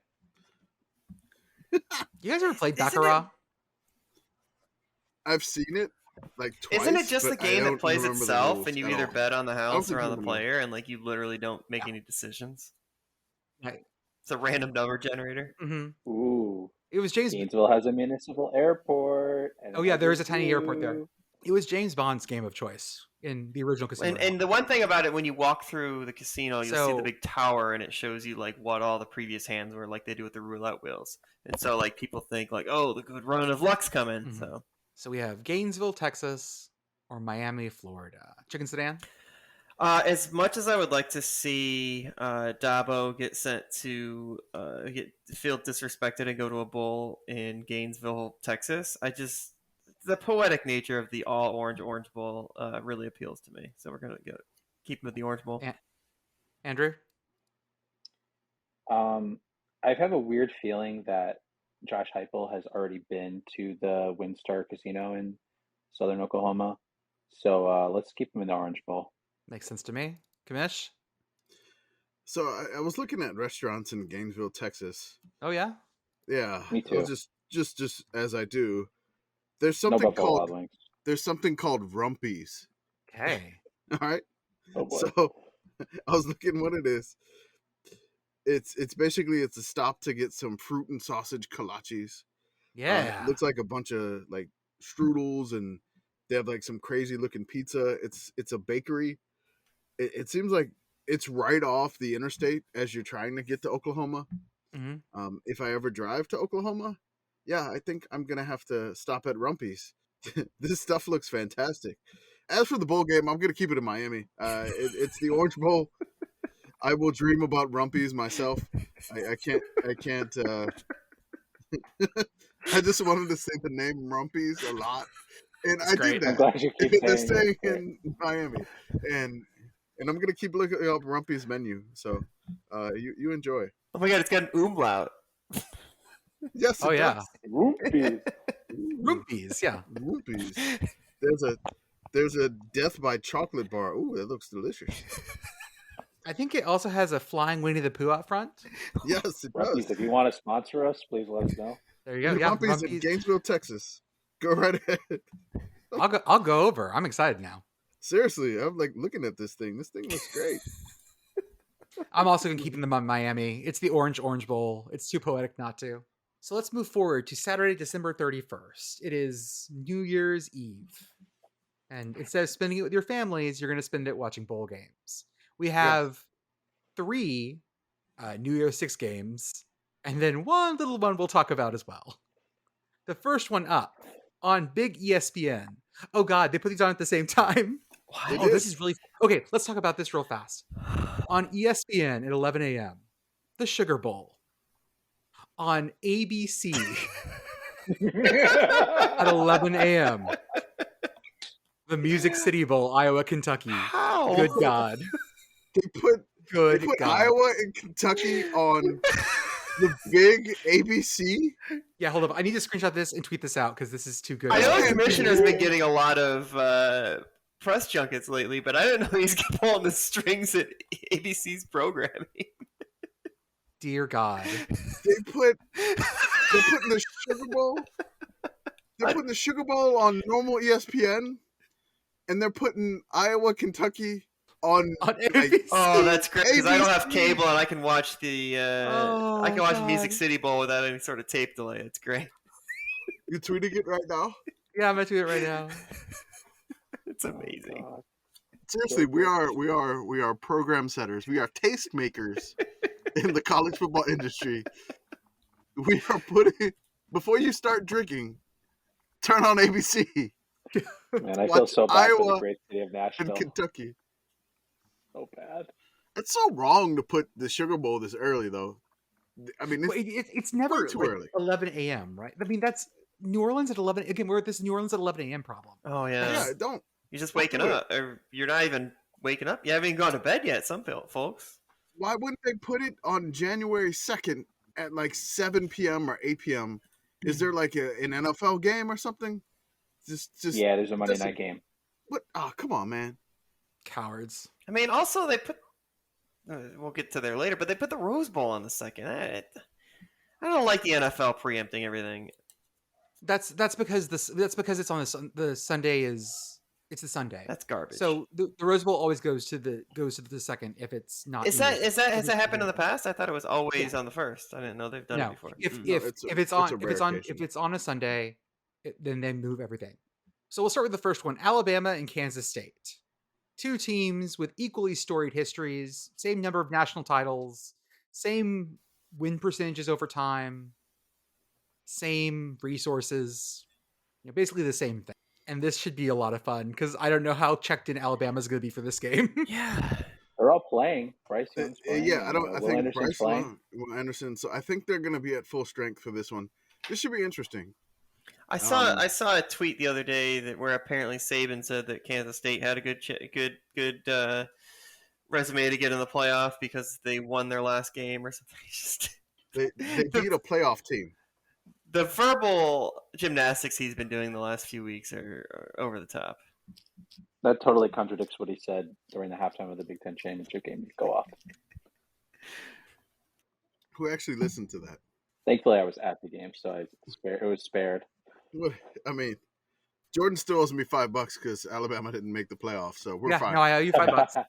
You guys ever played Isn't Baccarat? I've seen it like twice. Isn't it just but a game I that don't plays remember the itself, rules and you at either all. bet on the I don't house think or on you the know. player, and like you literally don't make any decisions? Right. It's a random number generator. Mm-hmm. Ooh, It was James. Gainesville has a municipal airport. And Oh it yeah, has there is a tiny zoo. airport there. It was James Bond's game of choice in the original Casino Royale. And the one thing about it, when you walk through the casino, you'll see the So- big tower, and it shows you like what all the previous hands were, like they do with the roulette wheels. And so like people think like, oh, the good run of luck's coming. Mhm. So we have Gainesville, Texas, or Miami, Florida. Chicken Sedan. As much as I would like to see Dabo get sent to feel disrespected and go to a bowl in Gainesville, Texas, the poetic nature of the all Orange Bowl really appeals to me. So we're gonna keep him with the Orange Bowl. Andrew. I have a weird feeling that Josh Heupel has already been to the WinStar Casino in Southern Oklahoma. So let's keep him in the Orange Bowl. Makes sense to me. Kamish. So I was looking at restaurants in Gainesville, Texas. Oh yeah. Me Yeah, I too. was just as I do. There's No something Buffalo Wild called Wings. Rumpies. Okay. All right. Oh boy. So I was looking what it is. It's basically it's a stop to get some fruit and sausage kolaches. Yeah. It looks like a bunch of like strudels, and they have like some crazy looking pizza. It's a bakery. It seems like it's right off the interstate as you're trying to get to Oklahoma. Mm-hmm. If I ever drive to Oklahoma, yeah, I think I'm gonna have to stop at Rumpies. This stuff looks fantastic. As for the bowl game, I'm gonna keep it in Miami. It's the Orange Bowl. I will dream about Rumpies myself. I can't. I just wanted to say the name Rumpies a lot, and It's I great. did I'm that. glad you keep They're saying staying it. in Miami, and I'm gonna keep looking up Rumpies menu. So, you enjoy. Oh my god, it's got an umlaut. Yes. Oh it yeah. does. Rumpies. Ooh, Rumpies. Yeah. Rumpies. There's a death by chocolate bar. Ooh, that looks delicious. I think it also has a flying Winnie the Pooh out front. Yes, it Rumpies. does. If you want to sponsor us, please let us know. There you go. Yeah. Rumpies in Gainesville, Texas. Go right ahead. I'll go over. I'm excited now. Seriously, I'm like looking at this thing. This thing looks great. I'm also gonna keep them in Miami. It's the Orange Bowl. It's too poetic not to. So let's move forward to Saturday, December 31st. It is New Year's Eve. And instead of spending it with your families, you're gonna spend it watching bowl games. We have 3 New Year's 6 games, and then one little one we'll talk about as well. The first one up on Big ESPN. Oh god, they put these on at the same time. They Oh, did. this is really okay. Let's talk about this real fast. On ESPN at 11 a.m., the Sugar Bowl. On ABC at 11 a.m., the Music City Bowl, Iowa, Kentucky. How? Good God. They put Good God. Iowa and Kentucky on the big ABC. Yeah, hold up. I need to screenshot this and tweet this out because this is too good. I know the Yeah. commissioner's been getting a lot of press junkets lately, but I didn't know he's pulling the strings at ABC's programming. Dear God. They're putting the Sugar Bowl. They're putting the Sugar Bowl on normal ESPN, and they're putting Iowa, Kentucky on. On like, ABC. Oh, that's great because I don't have ABC. cable and I can watch the Oh, I can watch Music God. City Bowl without any sort of tape delay. It's great. You tweeting it right now? Yeah, I'm going to do it right now. It's amazing. God. Seriously, we are program setters. We are taste makers in the college football industry. We are putting before you start drinking, turn on ABC Man, I feel Watch so bad for Iowa the great city of and Nashville. Kentucky. So bad. It's so wrong to put the Sugar Bowl this early, though. I mean, Well, it's never too like early. 11 a.m., right? I mean, that's New Orleans at 11. Again, we're at this New Orleans at 11 a.m. problem. Oh yeah, yeah. don't. You're just don't waking do it. up, or you're not even waking up. You haven't even gone to bed yet. Some folks. Why wouldn't they put it on January 2nd at like 7 p.m. or 8 p.m.? Is there like an NFL game or something? Just Yeah, there's a Monday doesn't- night game. What? Oh, come on, man. Cowards. I mean, also they put we'll get to there later, but they put the Rose Bowl on the second. I don't like the NFL preempting everything. That's because it's on the Sunday it's the Sunday. That's garbage. So the Rose Bowl always goes to the second if it's not. Has that happened in the past? I thought it was always on the first. I didn't know they've done it before. If Mm. it's on a Sunday, then they move everything. So we'll start with the first one: Alabama and Kansas State. Two teams with equally storied histories, same number of national titles, same win percentages over time, same resources, basically the same thing. And this should be a lot of fun because I don't know how checked in Alabama's going to be for this game. Yeah, they're all playing. Bryce Young's playing. Yeah, I Will think Anderson's Bryce playing. Will Anderson. So I think they're going to be at full strength for this one. This should be interesting. I saw a tweet the other day where apparently Saban said that Kansas State had a good resume to get in the playoff because they won their last game or something. They beat a playoff team. The verbal gymnastics he's been doing the last few weeks are over the top. That totally contradicts what he said during the halftime of the Big Ten championship game. Go off. Who actually listened to that? Thankfully, I was at the game, so it was spared. I mean, Jordan still owes me $5 because Alabama didn't make the playoffs, so we're fine. No, I owe you $5.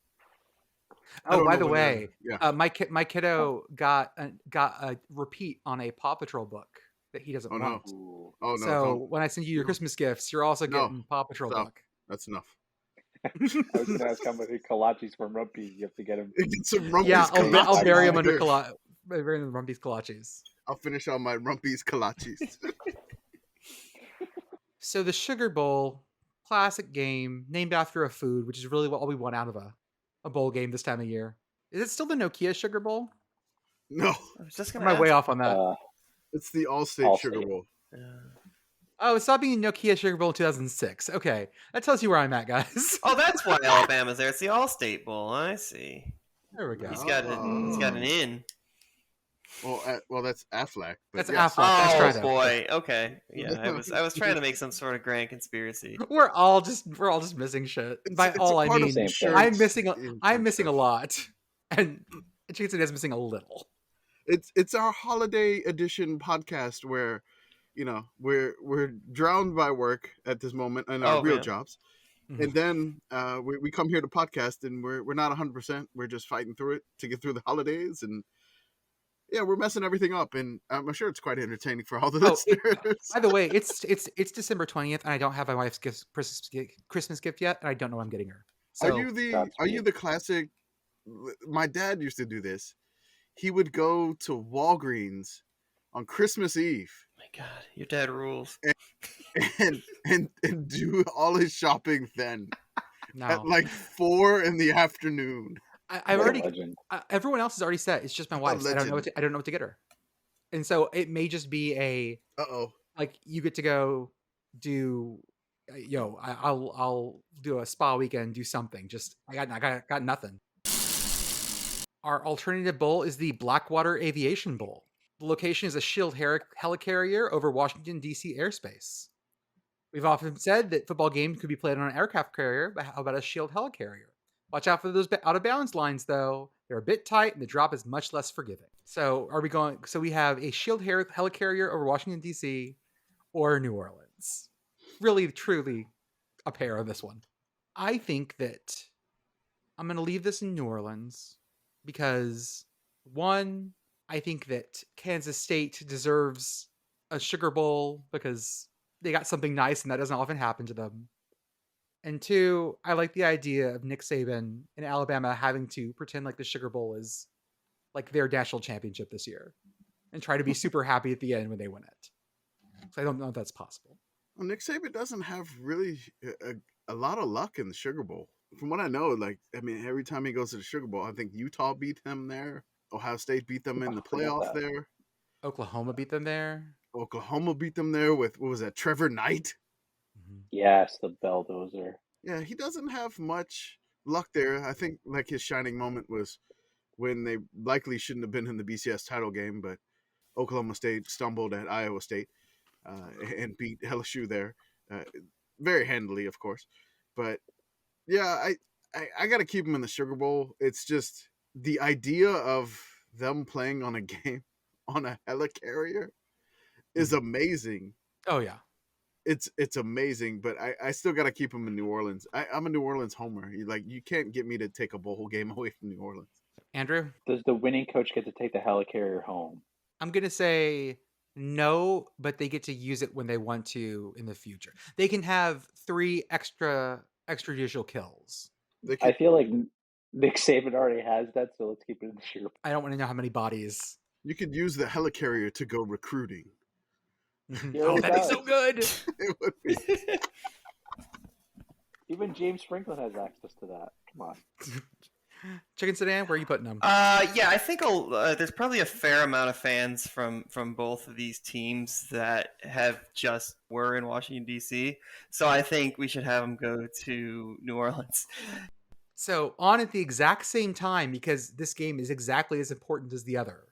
Oh, by the way, yeah. my kiddo got a repeat on a Paw Patrol book that he doesn't want. Ooh. Oh no! So when I send you your Christmas gifts, you're also getting Paw Patrol Stop. book. That's enough. I was going to ask how many kolaches from Rumpy you have to get him. Get some Rumpy's Yeah, I'll bury him kolaches. under bury him in Rumpy's kolaches. I'll finish on my Rumpy's kolaches. So the Sugar Bowl, classic game named after a food, which is really all we want out of a bowl game this time of year. Is it still the Nokia Sugar Bowl? No, I was just Am gonna I way off on that? it's the All-State Sugar Bowl. Oh, it stopped being Nokia Sugar Bowl in 2006. Okay, that tells you where I'm at, guys. Oh, that's why Alabama's there. It's the All-State Bowl. I see. There we go. He's got an in. Well, that's Affleck. That's yes. Affleck. That's Oh boy. Okay. Yeah, I was trying to make some sort of grand conspiracy. We're all just missing shit. By all I mean, I'm missing a lot, and Jason is missing a little. It's our holiday edition podcast where, we're drowned by work at this moment and our real jobs, and then we come here to podcast and we're not 100%. We're just fighting through it to get through the holidays, and yeah, we're messing everything up, and I'm sure it's quite entertaining for all the listeners. By the way, it's December 20th, and I don't have my wife's Christmas gift yet, and I don't know what I'm getting her. So, are you the classic? My dad used to do this. He would go to Walgreens on Christmas Eve. My God, your dad rules. And do all his shopping then at like 4 p.m. I've already. Everyone else is already set. It's just my wife's. I don't know what to get her, and so it may just be a. Like you get to go do, I'll do a spa weekend, do something. Just I got nothing. Our alternative bowl is the Blackwater Aviation Bowl. The location is a Shield helicarrier over Washington D.C. airspace. We've often said that football games could be played on an aircraft carrier, but how about a Shield helicarrier? Watch out for those out of bounds lines, though. They're a bit tight, and the drop is much less forgiving. So, we have a Shield helicarrier over Washington D.C. or New Orleans. Really, truly, a pair on this one. I think that I'm going to leave this in New Orleans because, one, I think that Kansas State deserves a Sugar Bowl because they got something nice, and that doesn't often happen to them. And two, I like the idea of Nick Saban and Alabama having to pretend like the Sugar Bowl is like their national championship this year and try to be super happy at the end when they win it. So I don't know if that's possible. Well, Nick Saban doesn't have really a lot of luck in the Sugar Bowl. From what I know, every time he goes to the Sugar Bowl, I think Utah beat him there. Ohio State beat them in the playoff there. Oklahoma beat them there. Oklahoma beat them there with, what was that, Trevor Knight? Yes, the Belldozer. Yeah, he doesn't have much luck there. I think his shining moment was when they likely shouldn't have been in the BCS title game, but Oklahoma State stumbled at Iowa State and beat LSU there very handily, of course. But yeah, I got to keep him in the Sugar Bowl. It's just the idea of them playing on a game on a helicarrier is amazing. Oh yeah. It's amazing, but I still got to keep them in New Orleans. I'm a New Orleans homer. You can't get me to take a bowl game away from New Orleans. Andrew, Does the winning coach get to take the helicarrier home? I'm gonna say no, but they get to use it when they want to in the future. They can have 3 extrajudicial kills. They I could, feel like Nick Saban already has that, so let's keep it in the shoe. I don't want to know how many bodies. you could use the helicarrier to go recruiting. Mhm. He Oh, already that'd be does. so good. It would be. Even James Franklin has access to that. Come on. Chicken Sedan, where are you putting them? Yeah, I think there's probably a fair amount of fans from both of these teams that were in Washington D.C. So I think we should have them go to New Orleans. So on at the exact same time, because this game is exactly as important as the other,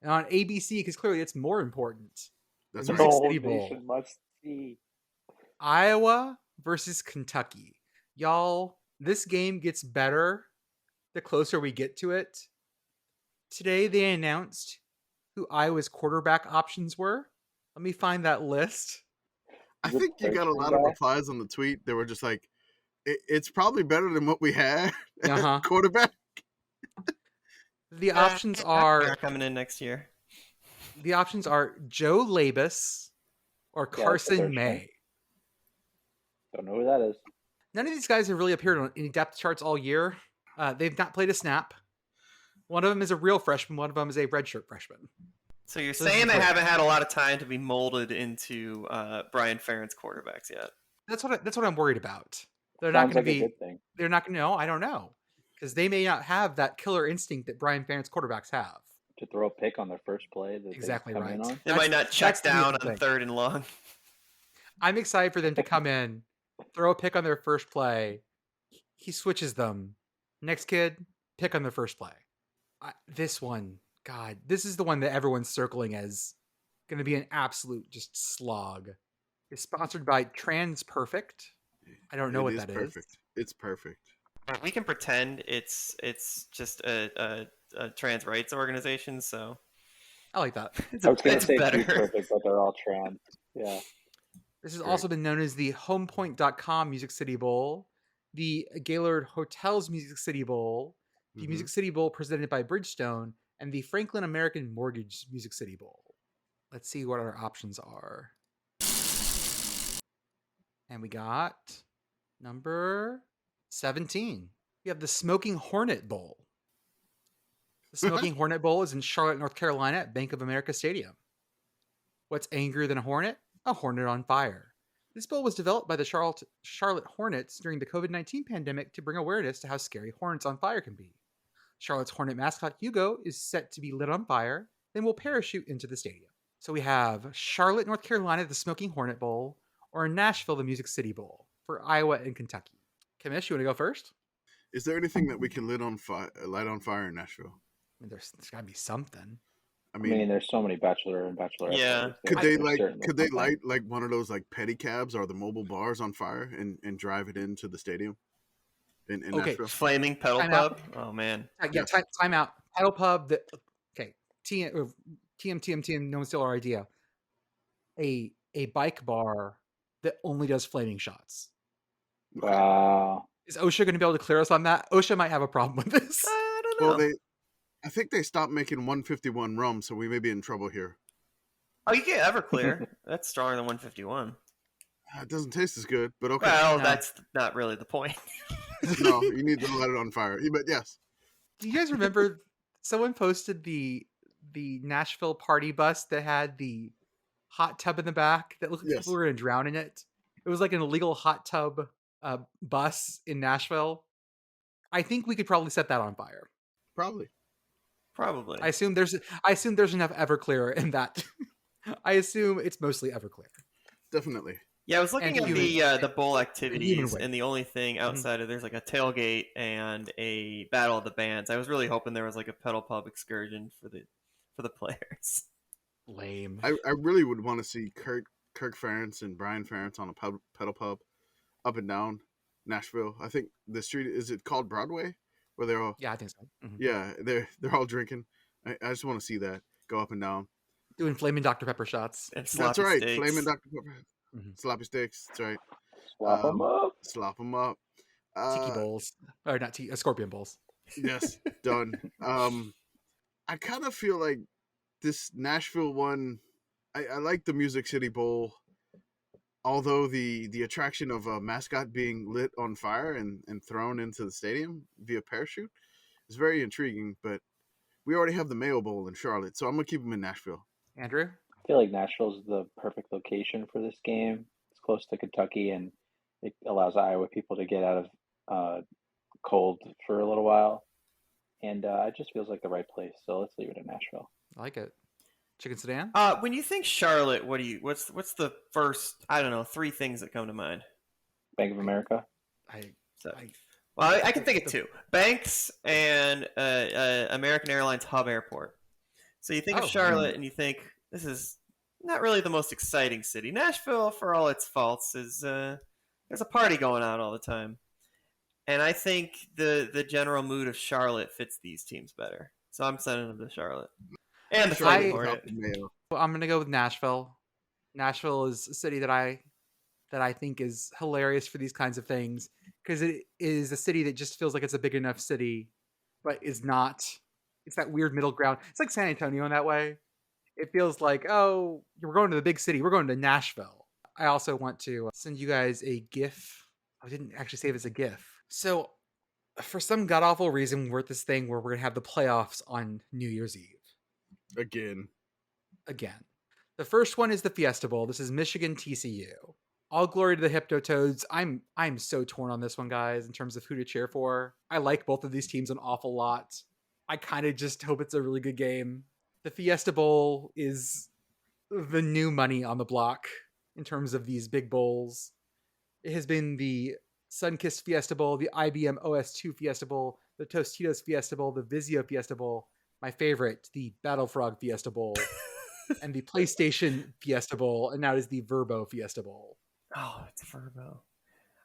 and on ABC because clearly it's more important. That's The right. Music The whole City Bowl. nation must see. Iowa versus Kentucky. Y'all, this game gets better the closer we get to it. Today they announced who Iowa's quarterback options were. Let me find that list. I Is it think you got a Thursday lot of guy? replies on the tweet. They were just like, it's probably better than what we had at Uh-huh. quarterback. The options are coming in next year. Joe Labus or Yeah, that's the Carson third May. string. Don't know who that is. None of these guys have really appeared on any depth charts all year. They've not played a snap. One of them is a real freshman. One of them is a redshirt freshman. So you're So this saying is they great. haven't had a lot of time to be molded into Brian Ferentz quarterbacks yet? That's what I'm worried about. They're not Sounds going like to a be. good thing. They're not going to know. I don't know because they may not have that killer instinct that Brian Ferentz quarterbacks have. To throw a pick on their first play that Exactly they come in right. on. They might not check that's the down other on thing. 3rd and long. I'm excited for them to come in, throw a pick on their first play. He switches them. Next kid, pick on their first play. This one, God, this is the one that everyone's circling as going to be an absolute just slog. It's sponsored by Trans Perfect. I don't know what that is. Perfect. It's perfect. We can pretend it's just a trans rights organization, so I like that. I was going to it's say better. Too Perfect, but they're all trans. Yeah. This has Great. also been known as the HomePoint.com Music City Bowl, the Gaylord Hotels Music City Bowl, the Mhm. Music City Bowl presented by Bridgestone, and the Franklin American Mortgage Music City Bowl. Let's see what our options are. And we got number 17. We have the Smoking Hornet Bowl. The Smoking Hornet Bowl is in Charlotte, North Carolina at Bank of America Stadium. What's angrier than a hornet? A hornet on fire. This bowl was developed by the Charlotte Hornets during the COVID-19 pandemic to bring awareness to how scary hornets on fire can be. Charlotte's Hornet mascot Hugo is set to be lit on fire, then will parachute into the stadium. So we have Charlotte, North Carolina, the Smoking Hornet Bowl, or Nashville, the Music City Bowl, for Iowa and Kentucky. Kamish, you want to go first? Is there anything that we can light on fire in Nashville? I mean, there's got to be something. I mean, there's so many bachelor and bachelorette. Yeah. parties. Could they light like one of those like pedicabs or the mobile bars on fire and drive it into the stadium in Okay. Nashville? Flaming pedal Time pub. out. Oh man. Yeah, time out. Paddle pub. Okay. TM. No one steal our idea. A bike bar that only does flaming shots. Wow. Is OSHA going to be able to clear us on that? OSHA might have a problem with this. I don't know. Well, I think they stopped making 151 rum, so we may be in trouble here. Oh, you get Everclear. That's stronger than 151. It doesn't taste as good, but okay. Well, No. that's not really the point. No, you need to light it on fire. But yes, Do you guys remember someone posted the Nashville party bus that had the hot tub in the back that looked like Yes. people were going to drown in it? It was like an illegal hot tub bus in Nashville. I think we could probably set that on fire. probably. Probably. I assume there's enough Everclear in that. I assume it's mostly Everclear. Definitely. Yeah, I was looking And at the bowl activities, weight. and the only thing outside of there's like a tailgate and a battle of the bands. I was really hoping there was like a pedal pub excursion for the players. Lame. I really would want to see Kirk Ferentz and Brian Ferentz on a pedal pub up and down Nashville. I think the street, is it called Broadway? where they're all Yeah, I think so. yeah they're all drinking. I just want to see that go up and down. Doing flaming Dr. Pepper shots. And That's sloppy right, steaks. flaming Dr. Pepper, Mhm. sloppy steaks. That's right. Swap them up. Slop them up. Tiki bowls. Or not tiki, scorpion bowls. Yes, done. I kind of feel like this Nashville one. I like the Music City Bowl, although the attraction of a mascot being lit on fire and thrown into the stadium via parachute is very intriguing. But we already have the Mayo Bowl in Charlotte, so I'm gonna keep them in Nashville. Andrew? I feel like Nashville's the perfect location for this game. It's close to Kentucky, and it allows Iowa people to get out of cold for a little while. And it just feels like the right place. So let's leave it in Nashville. I like it. Chicken sedan? When you think Charlotte, what's the first, I don't know, 3 things that come to mind? Bank of America. I can think of 2: Banks and American Airlines Hub Airport. So you think of Charlotte and you think this is not really the most exciting city. Nashville, for all its faults, is there's a party going on all the time. And I think the general mood of Charlotte fits these teams better. So I'm sending them to Charlotte. And the Fighting Hornet. I'm going to go with Nashville. Nashville is a city that I think is hilarious for these kinds of things because it is a city that just feels like it's a big enough city, but is not. It's that weird middle ground. It's like San Antonio in that way. It feels like, oh, we're going to the big city. We're going to Nashville. I also want to send you guys a GIF. I didn't actually save it as a GIF. So for some god-awful reason, we're at this thing where we're going to have the playoffs on New Year's Eve. Again. The first one is the Fiesta Bowl. This is Michigan TCU. All glory to the Hypnotoads. I'm so torn on this one, guys, in terms of who to cheer for. I like both of these teams an awful lot. I kind of just hope it's a really good game. The Fiesta Bowl is the new money on the block in terms of these big bowls. It has been the Sunkist Fiesta Bowl, the IBM OS2 Fiesta Bowl, the Tostitos Fiesta Bowl, the Vizio Fiesta Bowl, my favorite, the Battle Frog Fiesta Bowl, and the PlayStation Fiesta Bowl, and now it is the Verbo Fiesta Bowl. Oh, it's Verbo.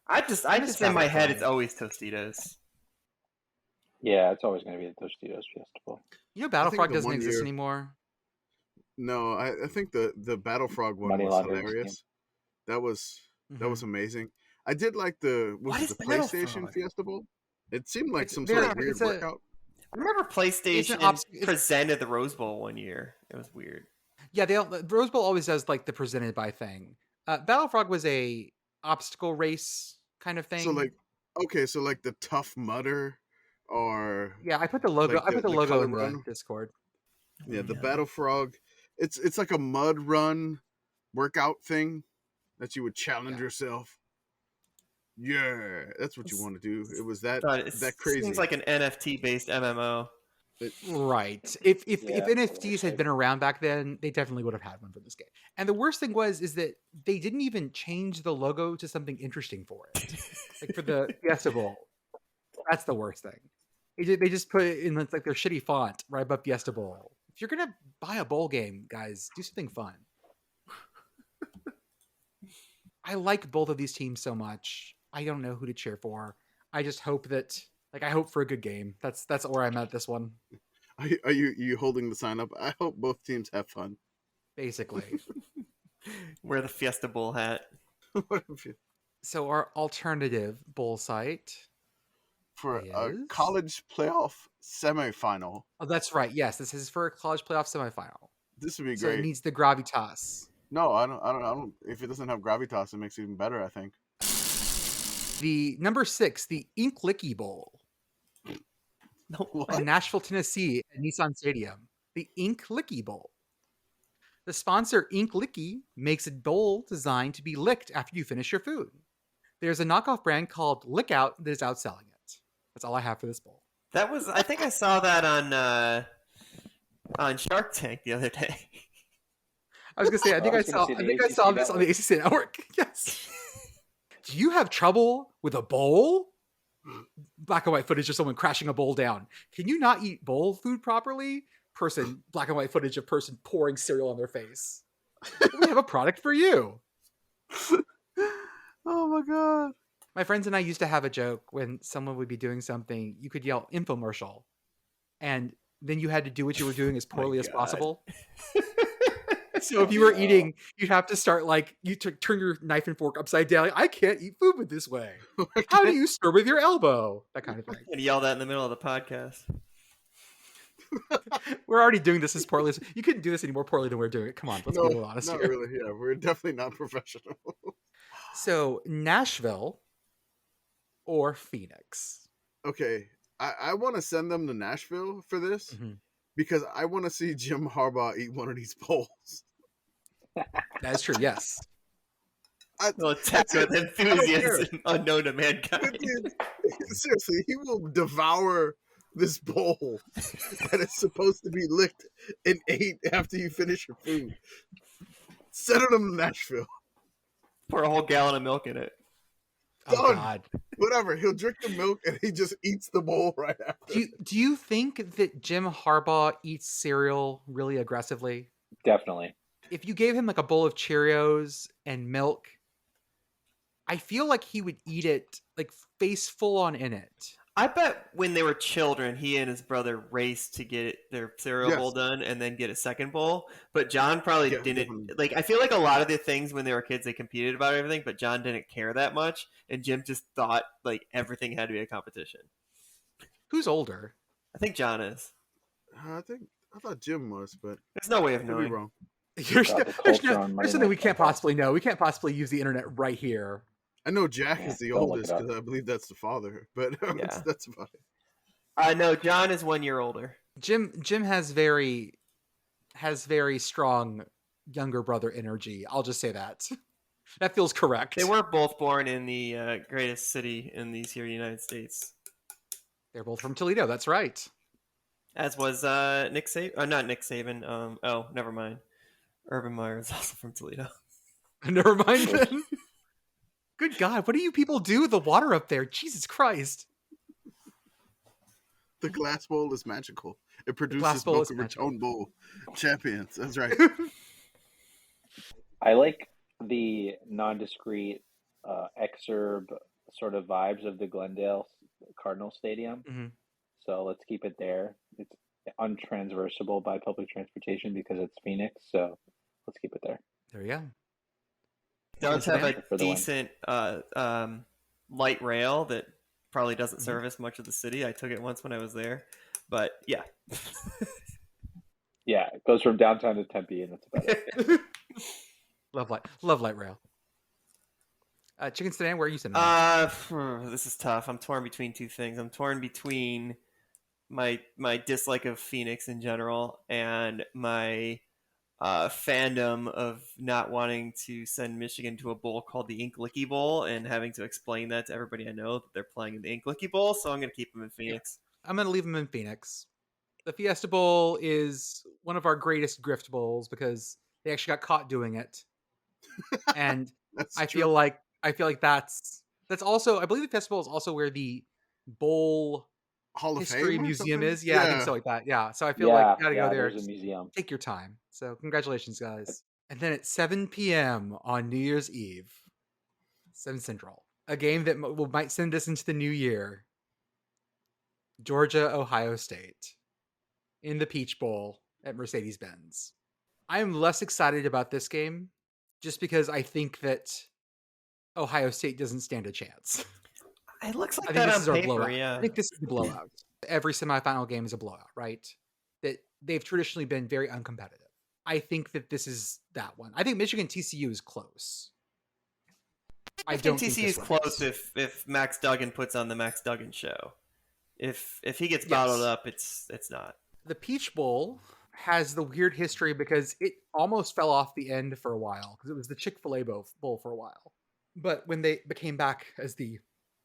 I just in my head, it's always Tostitos. Yeah, it's always going to be the Tostitos Fiesta Bowl. You know, Battle Frog doesn't exist anymore. No, I think the Battle Frog one was hilarious. That was amazing. I did like the PlayStation Fiesta Bowl. It seemed like some sort of weird workout. I remember PlayStation presented the Rose Bowl one year. It was weird. Yeah, the Rose Bowl always does like the presented by thing. Battle Frog was a obstacle race kind of thing. So like the Tough Mudder, or yeah, I put the logo. I put the logo in the Discord. Yeah, the Battle Frog. It's like a mud run workout thing that you would challenge yourself. Yeah, that's what you want to do. It was that crazy. Seems like an NFT based MMO. Right. If NFTs had been around back then, they definitely would have had one for this game. And the worst thing is that they didn't even change the logo to something interesting for it. Like for the Fiesta Bowl. That's the worst thing. They just put it in like their shitty font right above Fiesta Bowl. If you're gonna buy a bowl game, guys, do something fun. I like both of these teams so much. I don't know who to cheer for. I just hope that, I hope for a good game. That's where I'm at this one. Are you holding the sign up? I hope both teams have fun. Basically. Wear the Fiesta Bowl hat. So our alternative bowl site for a college playoff semifinal. Oh, that's right. Yes, this is for a college playoff semifinal. This would be so great. It needs the gravitas. No, I don't. If it doesn't have gravitas, it makes it even better, I think. The number 6, the Ink Licky Bowl. In Nashville, Tennessee, at Nissan Stadium. The Ink Licky Bowl. The sponsor, Ink Licky, makes a bowl designed to be licked after you finish your food. There's a knockoff brand called Lick Out that is outselling it. That's all I have for this bowl. I think I saw that on Shark Tank the other day. I was gonna say, I think I saw this on the ACC Network. Yes. Do you have trouble with a bowl? Black and white footage of someone crashing a bowl down. Can you not eat bowl food properly? Black and white footage of person pouring cereal on their face. We have a product for you. Oh my god. My friends and I used to have a joke when someone would be doing something, you could yell infomercial, and then you had to do what you were doing as My poorly as God. possible. So if you were eating, you'd have to start like you turn your knife and fork upside down. Like, I can't eat food with this way. How do you stir with your elbow? That kind of thing. And yell that in the middle of the podcast. We're already doing this as poorly as you couldn't do this any more poorly than we're doing it. Come on, let's be a little honest not here. really. Yeah, we're definitely not professional. So Nashville or Phoenix? Okay, I want to send them to Nashville for this Mhm. because I want to see Jim Harbaugh eat one of these bowls. That is true. Yes. Well, attack That's it. with enthusiasm unknown to mankind. Dude, seriously, he will devour this bowl that is supposed to be licked and ate after you finish your food. Send him to Nashville. Pour a whole gallon of milk in it. Oh Done. God. Whatever. He'll drink the milk and he just eats the bowl right after. Do you think that Jim Harbaugh eats cereal really aggressively? Definitely. If you gave him like a bowl of Cheerios and milk, I feel like he would eat it like face full on in it. I bet when they were children, he and his brother raced to get their cereal bowl done and then get a second bowl. But John probably didn't. Definitely. Like, I feel like a lot of the things when they were kids, they competed about everything, but John didn't care that much. And Jim just thought like everything had to be a competition. Who's older? I think John is. I thought Jim was, but There's no way of I could be knowing. wrong. There's God, the culture on Monday there's something we Night can't Football. possibly know. We can't possibly use the internet right here. I know Jack Yeah, is the don't look oldest it up. because I believe that's the father, but Yeah. that's about it. No, John is 1 year older. Jim has very strong younger brother energy. I'll just say that. That feels correct. They were both born in the greatest city in these here United States. They're both from Toledo. That's right. As was Nick Saban. Not Nick Saban. Oh, never mind. Urban Meyer is also from Toledo. Never mind then. Good God, what do you people do with the water up there? Jesus Christ. The glass bowl is magical. It glass produces bowl is Boca magical. Raton Bowl champions. That's right. I like the non-discreet exurb sort of vibes of the Glendale Cardinal Stadium. Mhm. So let's keep it there. It's untransversable by public transportation because it's Phoenix. So let's keep it there. There you go. Does have a For the win. decent light rail that probably doesn't Mhm. service much of the city. I took it once when I was there, but yeah. Yeah, it goes from downtown to Tempe, and that's about it. Love light rail. Chicken Sedan, where are you sitting? This is tough. I'm torn between two things. I'm torn between my dislike of Phoenix in general and my fandom of not wanting to send Michigan to a bowl called the Ink Licky Bowl and having to explain that to everybody I know that they're playing in the Ink Licky Bowl. So I'm going to keep them in Phoenix. I'm going to leave them in Phoenix. The Fiesta Bowl is one of our greatest grift bowls because they actually got caught doing it. And That's I true. feel like that's also, I believe the Fiesta Bowl is also where the bowl Hall of history Fame or museum something? is. Yeah, I think so, like that. Yeah. So I feel like you got to go there. There's a museum. Take your time. So congratulations, guys. And then at 7 p.m. on New Year's Eve, 7 Central, a game that might send us into the new year. Georgia, Ohio State in the Peach Bowl at Mercedes-Benz. I am less excited about this game just because I think that Ohio State doesn't stand a chance. It looks like I think that this on is our paper, blowout. yeah. I think this is the blowout. Every semifinal game is a blowout, right? That they've traditionally been very uncompetitive. I think that this is that one. I think Michigan TCU is close. I don't think TCU this is one close if Max Duggan puts on the Max Duggan show. If he gets bottled up, it's not. The Peach Bowl has the weird history because it almost fell off the end for a while because it was the Chick-fil-A bowl for a while. But when they became back as the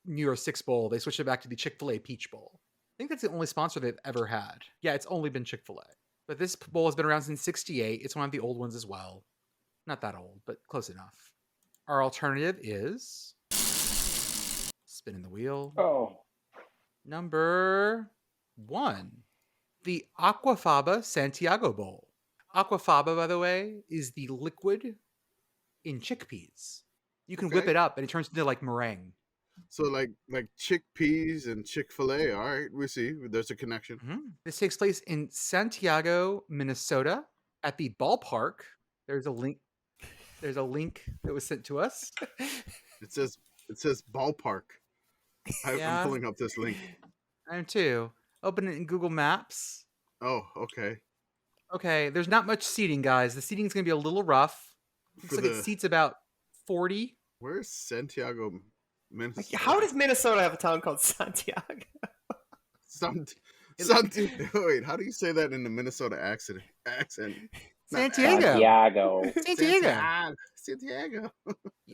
New Year's Six Bowl, they switched it back to the Chick-fil-A Peach Bowl. I think that's the only sponsor they've ever had. Yeah, it's only been Chick-fil-A. But this bowl has been around since '68. It's one of the old ones as well. Not that old, but close enough. Our alternative is spinning the wheel. Oh, Number 1, the Aquafaba Santiago Bowl. Aquafaba, by the way, is the liquid in chickpeas. You can whip Okay. it up and it turns into like meringue. So like chickpeas and Chick-fil-A. All right, we see. There's a connection. This takes place in Santiago, Minnesota, at the ballpark. There's a link. There's a link that was sent to us. It says ballpark. I'm Yeah. pulling up this link. I am too. Open it in Google Maps. Oh, okay. Okay, there's not much seating, guys. The seating's gonna be a little rough. Looks For like it the seats about 40. where's Santiago, Minnesota? How does Minnesota have a town called Santiago? Wait, how do you say that in the Minnesota accent? Santiago. Santiago. Santiago.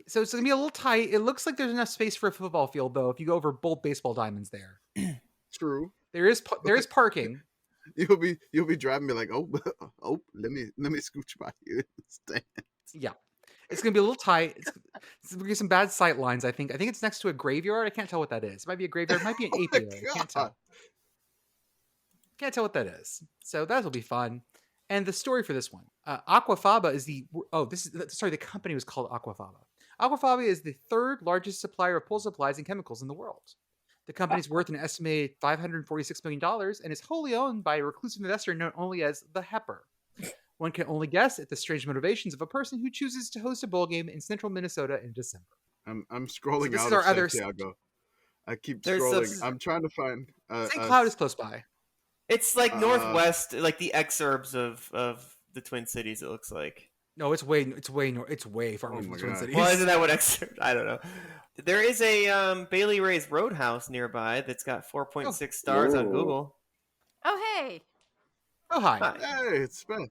So it's gonna be a little tight. It looks like there's enough space for a football field, though. If you go over both baseball diamonds, there True. there is parking. You'll be driving me like, oh, let me scooch by you. Stand. Yeah, it's gonna be a little tight. It's gonna be some bad sight lines. I think it's next to a graveyard. I can't tell what that is. It might be a graveyard. It might be an Oh my apiary. I can't God. tell. Can't tell what that is. So that'll be fun. And the story for this one, Aquafaba is the the company was called Aquafaba. Aquafaba is the third largest supplier of pool supplies and chemicals in the world. The company's worth an estimated $546 million and is wholly owned by a reclusive investor known only as the Hepper. One can only guess at the strange motivations of a person who chooses to host a bowl game in central Minnesota in December. I'm scrolling this out is of our other- Santiago. I keep There's scrolling. some- I'm trying to find. St. Cloud is close by. It's like northwest, like the exurbs of the Twin Cities. It looks like. No, it's way far Oh away from my the Twin God. Cities. Well, isn't that what exurb? I don't know. There is a Bailey Ray's Roadhouse nearby that's got 4.6 stars on Ooh. Google. Oh, hey. Oh hi. Hi. Hey, it's Beth.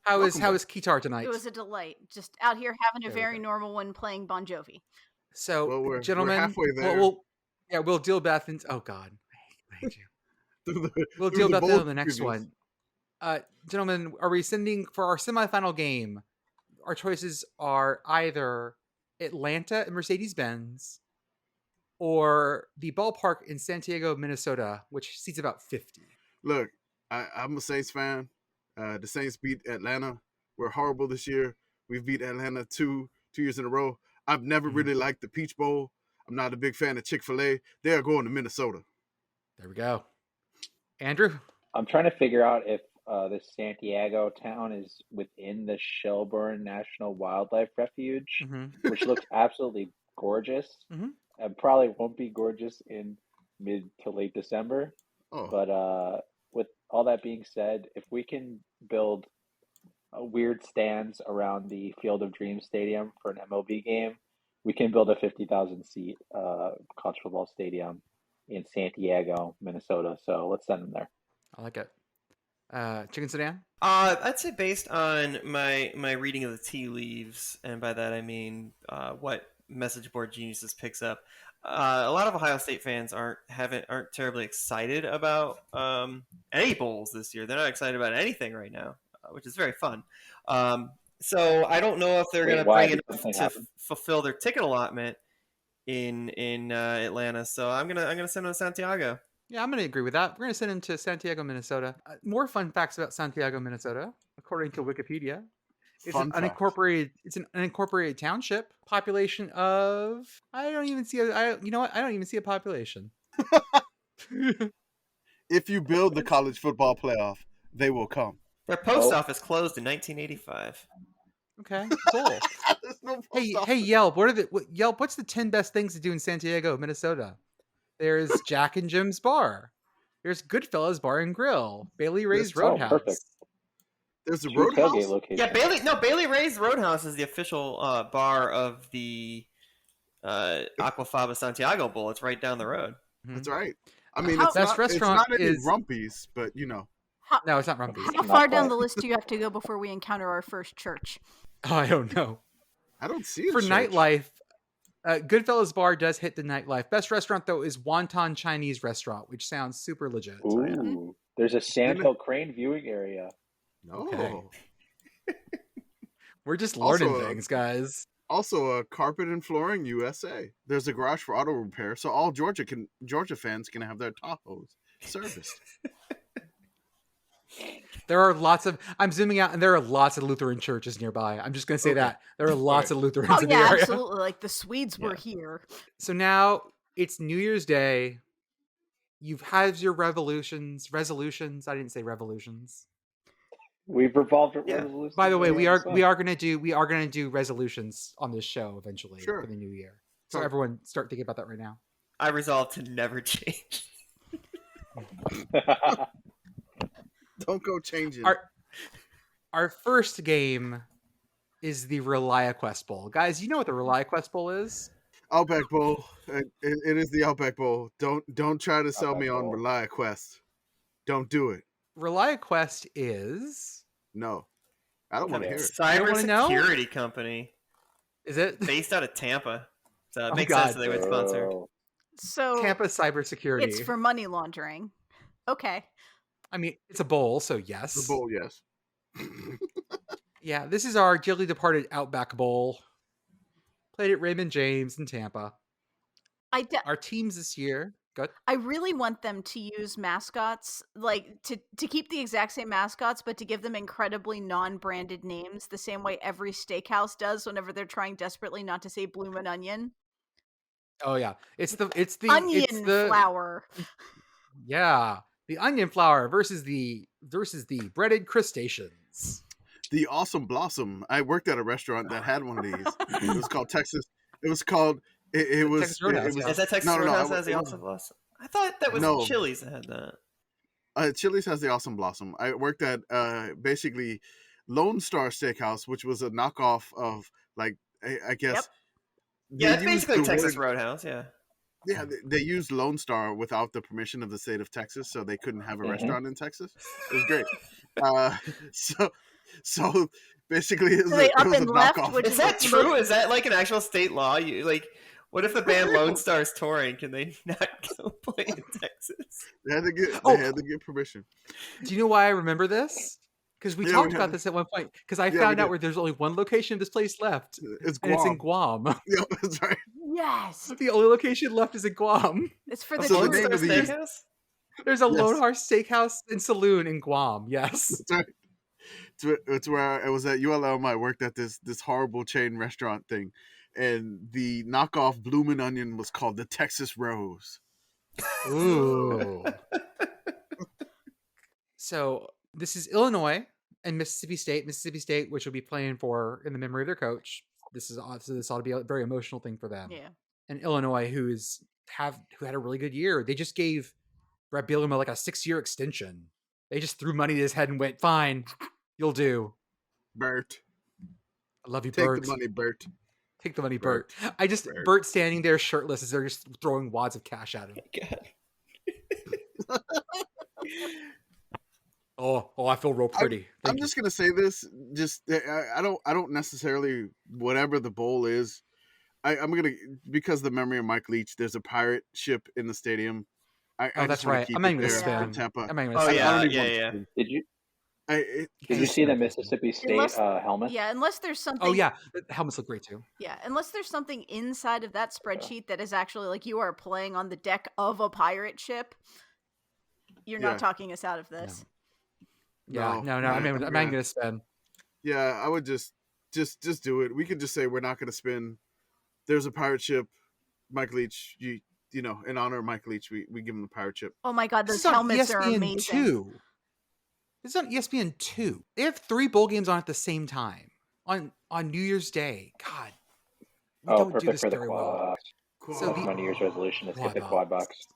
How Welcome is Kitar tonight? It was a delight. Just out here having a There we very go. normal one playing Bon Jovi. So, Well, we're gentlemen, halfway there. we'll deal Beth in. Oh God, I hate you. We'll Through deal the Beth in bowl on the next previews. one. Gentlemen, are we sending for our semifinal game? Our choices are either Atlanta and Mercedes-Benz, or the ballpark in Santiago, Minnesota, which seats about 50. Look, I'm a Saints fan. The Saints beat Atlanta. We're horrible this year. We've beat Atlanta two years in a row. I've never really liked the Peach Bowl. I'm not a big fan of Chick-fil-A. They are going to Minnesota. There we go. Andrew? I'm trying to figure out if this Santiago town is within the Shelburne National Wildlife Refuge, which looks absolutely gorgeous. And probably won't be gorgeous in mid to late December. Oh, But with all that being said, if we can build weird stands around the Field of Dreams Stadium for an MLB game, we can build a 50,000 seat college football stadium in Santiago, Minnesota. So let's send them there. I like it. Chicken Sedan? I'd say based on my reading of the tea leaves, and by that I mean what Message Board Geniuses picks up. A lot of Ohio State fans aren't terribly excited about any bowls this year. They're not excited about anything right now, which is very fun. So I don't know if they're going to why? bring Did enough something to happen? fulfill their ticket allotment in Atlanta. So I'm gonna send them to Santiago. Yeah, I'm going to agree with that. We're going to send him to Santiago, Minnesota. More fun facts about Santiago, Minnesota, according to Wikipedia. It's Fun an fact. unincorporated. It's an unincorporated township. Population of I don't even see a population. if you build the college football playoff, they will come. Their post Oh. office closed in 1985. Okay, cool. There's no post Hey, office. Yelp. Yelp? What's the 10 best things to do in Santiago, Minnesota? There's Jack and Jim's Bar. There's Goodfellas Bar and Grill. Bailey Ray's That's- oh, Roadhouse. perfect. There's a Two roadhouse. tailgate location. Yeah, Bailey Ray's Roadhouse is the official bar of the Aquafaba Santiago Bowl. It's right down the road. That's right. I mean, How- it's Best not, restaurant it's not any is- Rumpies, but you know. No, it's not Rumpy's. How Not far down quite. the list do you have to go before we encounter our first church? Oh, I don't know. I don't see it. For nightlife, Goodfellas Bar does hit the nightlife. Best restaurant though is Wonton Chinese Restaurant, which sounds super legit. So, yeah. Ooh, there's a Sandhill Crane viewing area. No. Okay. We're just Also, learning things, guys. Also, Carpet and Flooring USA. There's a garage for auto repair, so all Georgia fans can have their Tahoes serviced. There are lots of. I'm zooming out, and there are lots of Lutheran churches nearby. I'm just going to say Okay. that there are lots of Lutherans Oh in the yeah, area. absolutely. Like the Swedes were here. So now it's New Year's Day. You've had your resolutions. I didn't say revolutions. We've revolved Yeah. resolutions. By the way, we are around gonna do resolutions on this show eventually Sure. for the new year. So Sure. everyone start thinking about that right now. I resolve to never change. the sun. Don't go changing. Our first game is the ReliaQuest Bowl. Guys, you know what the ReliaQuest Bowl is? Outback Bowl. It is the Outback Bowl. Don't try to sell me Outback on Bowl. ReliaQuest. Don't do it. ReliaQuest is... No. I don't want to Okay. hear it. don't wanna know? Cybersecurity company Is it based out of Tampa. So it Oh, makes sense God. that they would sponsor. Oh. So Tampa Cybersecurity? it's for money laundering. Okay. I mean, it's a bowl, so yes. The bowl, yes. Yeah, this is our dearly departed Outback Bowl. Played at Raymond James in Tampa. Our teams this year... Good. I really want them to use mascots, like to keep the exact same mascots, but to give them incredibly non-branded names, the same way every steakhouse does whenever they're trying desperately not to say bloomin' onion. Oh yeah, it's the Onion flour. Yeah, the onion flour versus the breaded crustaceans. The Awesome Blossom. I worked at a restaurant that had one of these. It was called Texas. It was called. It was. Texas Roadhouse, it was yeah. Is that Texas no, Roadhouse it has the was- Awesome Blossom? I thought that was No. Chili's that had that. Chili's has the Awesome Blossom. I worked at basically Lone Star Steakhouse, which was a knockoff of like I guess. Yep. Yeah, they it's used basically the Texas word- Roadhouse, yeah. Yeah, they used Lone Star without the permission of the state of Texas, so they couldn't have a Mhm. restaurant in Texas. It was great. So basically, it was, So they it up was a and left, knockoff. which Is that true? Is that like an actual state law? You like, what if the band Lone Star is touring? Can they not go play in Texas? They had to get. Oh. They had to get permission. Do you know why I remember this? Because we Yeah, talked we about had- this at one point. Because I Yeah, we found out did. where there's only one location of this place left, It's and it's in Guam. Guam. Yeah, that's right. Yes, The only location left is in Guam. it's for the So the Lone name Star of the- Steakhouse? There's a Yes. Lone Horse Steakhouse and Saloon in Guam. Yes. That's right. It's where I was at ULM. I worked at this horrible chain restaurant thing, and the knockoff Bloomin' Onion was called the Texas Rose. Ooh. So this is Illinois and Mississippi State. Mississippi State, which will be playing for in the memory of their coach. This ought to be a very emotional thing for them. yeah. And Illinois, who had a really good year. They just gave Brett Bielema like a 6-year extension. They just threw money at his head and went, "Fine, you'll do." Bert, I love you, take Bert. the money, Bert. Take the money, Bert. Bert. Bert. Bert standing there shirtless as they're just throwing wads of cash at him. God. Oh, I feel real pretty. I'm Thank you. just gonna say this. Just I don't necessarily whatever the bowl is. I'm gonna because of the memory of Mike Leach. There's a pirate ship in the stadium. I Oh, just that's wanna right. keep I'm not it even gonna there spin. in Tampa. I'm not even Oh, gonna say yeah, that. I don't even yeah, want to yeah. spin. Did you can't did you just see the spin. Mississippi State Unless- helmet? Yeah, unless there's something. Oh yeah, the helmets look great too. Yeah, unless there's something inside of that spreadsheet that is actually like you are playing on the deck of a pirate ship, you're Yeah. not talking us out of this. Yeah, no, I'm not even gonna spin. Yeah, I would just do it. We could just say we're not gonna spin. There's a pirate ship. Mike Leach, you know, in honor of Mike Leach, we give him the pirate ship. Oh my god, This those is on helmets are ESPN amazing. 2. This is on ESPN 2. They have 3 bowl games on at the same time on New Year's Day. God, we Oh, don't do perfect this for the very well. quad. So That's the- my New Year's resolution is hit the Quad quad box. box.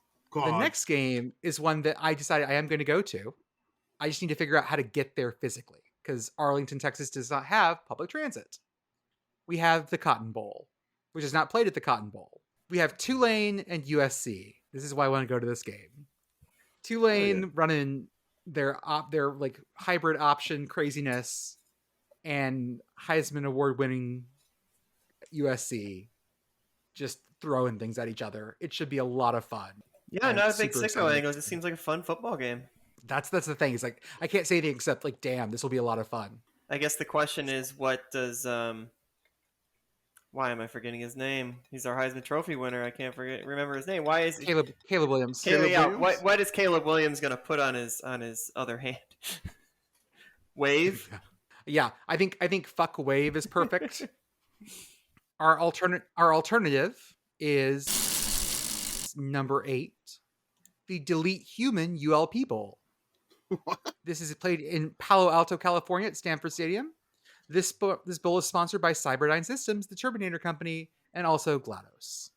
The God. next game is one that I decided I am going to go to. I just need to figure out how to get there physically because Arlington, Texas does not have public transit. We have the Cotton Bowl, which is not played at the Cotton Bowl. We have Tulane and USC. This is why I want to go to this game. Tulane running their like hybrid option craziness and Heisman Award winning USC just throwing things at each other. It should be a lot of fun. Yeah, I'm not a big super sicko excited. angle. It just seems like a fun football game. That's the thing. It's like I can't say anything except like, damn, this will be a lot of fun. I guess the question is, what does why am I forgetting his name? He's our Heisman Trophy winner. I can't remember his name. Why is Caleb Williams. Caleb, yeah, Williams? what is Caleb Williams going to put on his other hand? Wave. Yeah, I think fuck wave is perfect. Our alternative is number 8, the Delete Human ULP Bowl. This is played in Palo Alto, California at Stanford Stadium. This bowl is sponsored by Cyberdyne Systems, the Terminator Company, and also GLaDOS.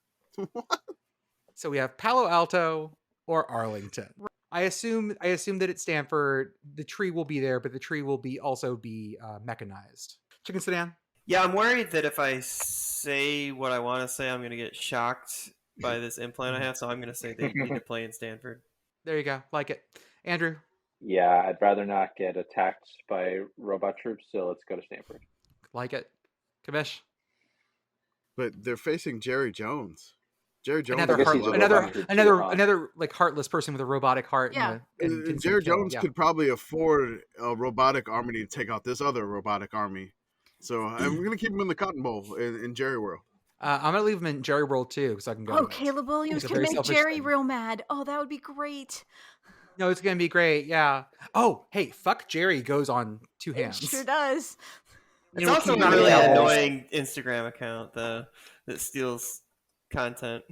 So we have Palo Alto or Arlington. I assume that at Stanford the tree will be there, but the tree will also be mechanized. Chicken Sedan. Yeah, I'm worried that if I say what I want to say, I'm going to get shocked by this implant I have. So I'm going to say they need to play in Stanford. There you go. Like it. Andrew. Yeah, I'd rather not get attacked by robot troops, so let's go to Stanford. Like it. Kamish. But they're facing Jerry Jones. Jerry Jones. Another like heartless person with a robotic heart. Yeah. And Jerry Jones could probably afford a robotic army to take out this other robotic army. So I'm going to keep him in the Cotton Bowl in Jerry World. I'm going to leave him in Jerry World too, so I can go. Oh, Caleb Williams can make Jerry real mad. Oh, that would be great. No, it's going to be great. Yeah. Oh, hey, fuck Jerry goes on 2 hands. It sure does. It's also a really annoying Instagram account though that steals content.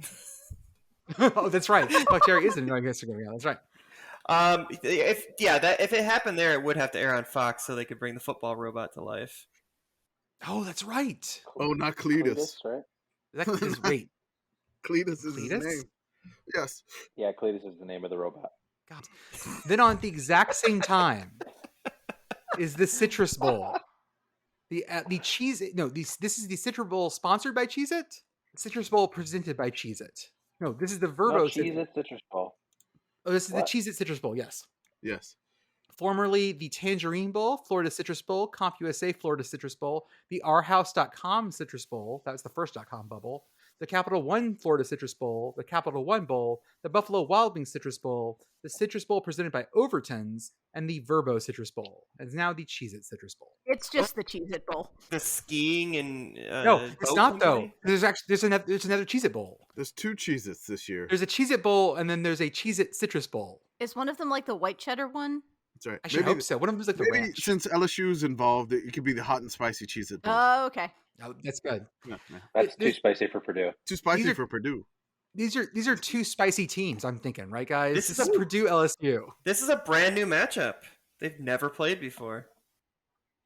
Oh, that's right. Fuck Jerry is an annoying Instagram account. That's right. If it happened there, it would have to air on Fox so they could bring the football robot to life. Oh, that's right. Oh, not Cletus. Right? That is wait. Cletus is his name. Yes. Yeah, Cletus is the name of the robot. God. Then on at the exact same time is the Citrus Bowl. The cheese. No, this is the Citrus Bowl sponsored by Cheez-It. Citrus Bowl presented by Cheez-It. No, this is the Verbo Cheez-It Citrus Bowl. Oh, this is the Cheez-It Citrus Bowl. Yes. Yes. Formerly the Tangerine Bowl, Florida Citrus Bowl, CompUSA Florida Citrus Bowl, the ourhouse.com Citrus Bowl, that was the first .com bubble, the Capital One Florida Citrus Bowl, the Capital One Bowl, the Buffalo Wild Wings Citrus Bowl, the Citrus Bowl presented by Overton's, and the Verbo Citrus Bowl. And now the Cheez-It Citrus Bowl. It's just the Cheez-It Bowl. The skiing and no, it's not though. There's another Cheez-It Bowl. There's 2 Cheez-Its this year. There's a Cheez-It Bowl, and then there's a Cheez-It Citrus Bowl. Is one of them like the white cheddar one? That's right. I should hope so. One of them is like the ranch. Since LSU's involved, it could be the hot and spicy Cheez-It Bowl. Oh, okay. Oh, that's good. Yeah. That's too spicy for Purdue. Too spicy for Purdue. These are 2 spicy teams, I'm thinking, right, guys? This is Purdue LSU. This is a brand new matchup. They've never played before.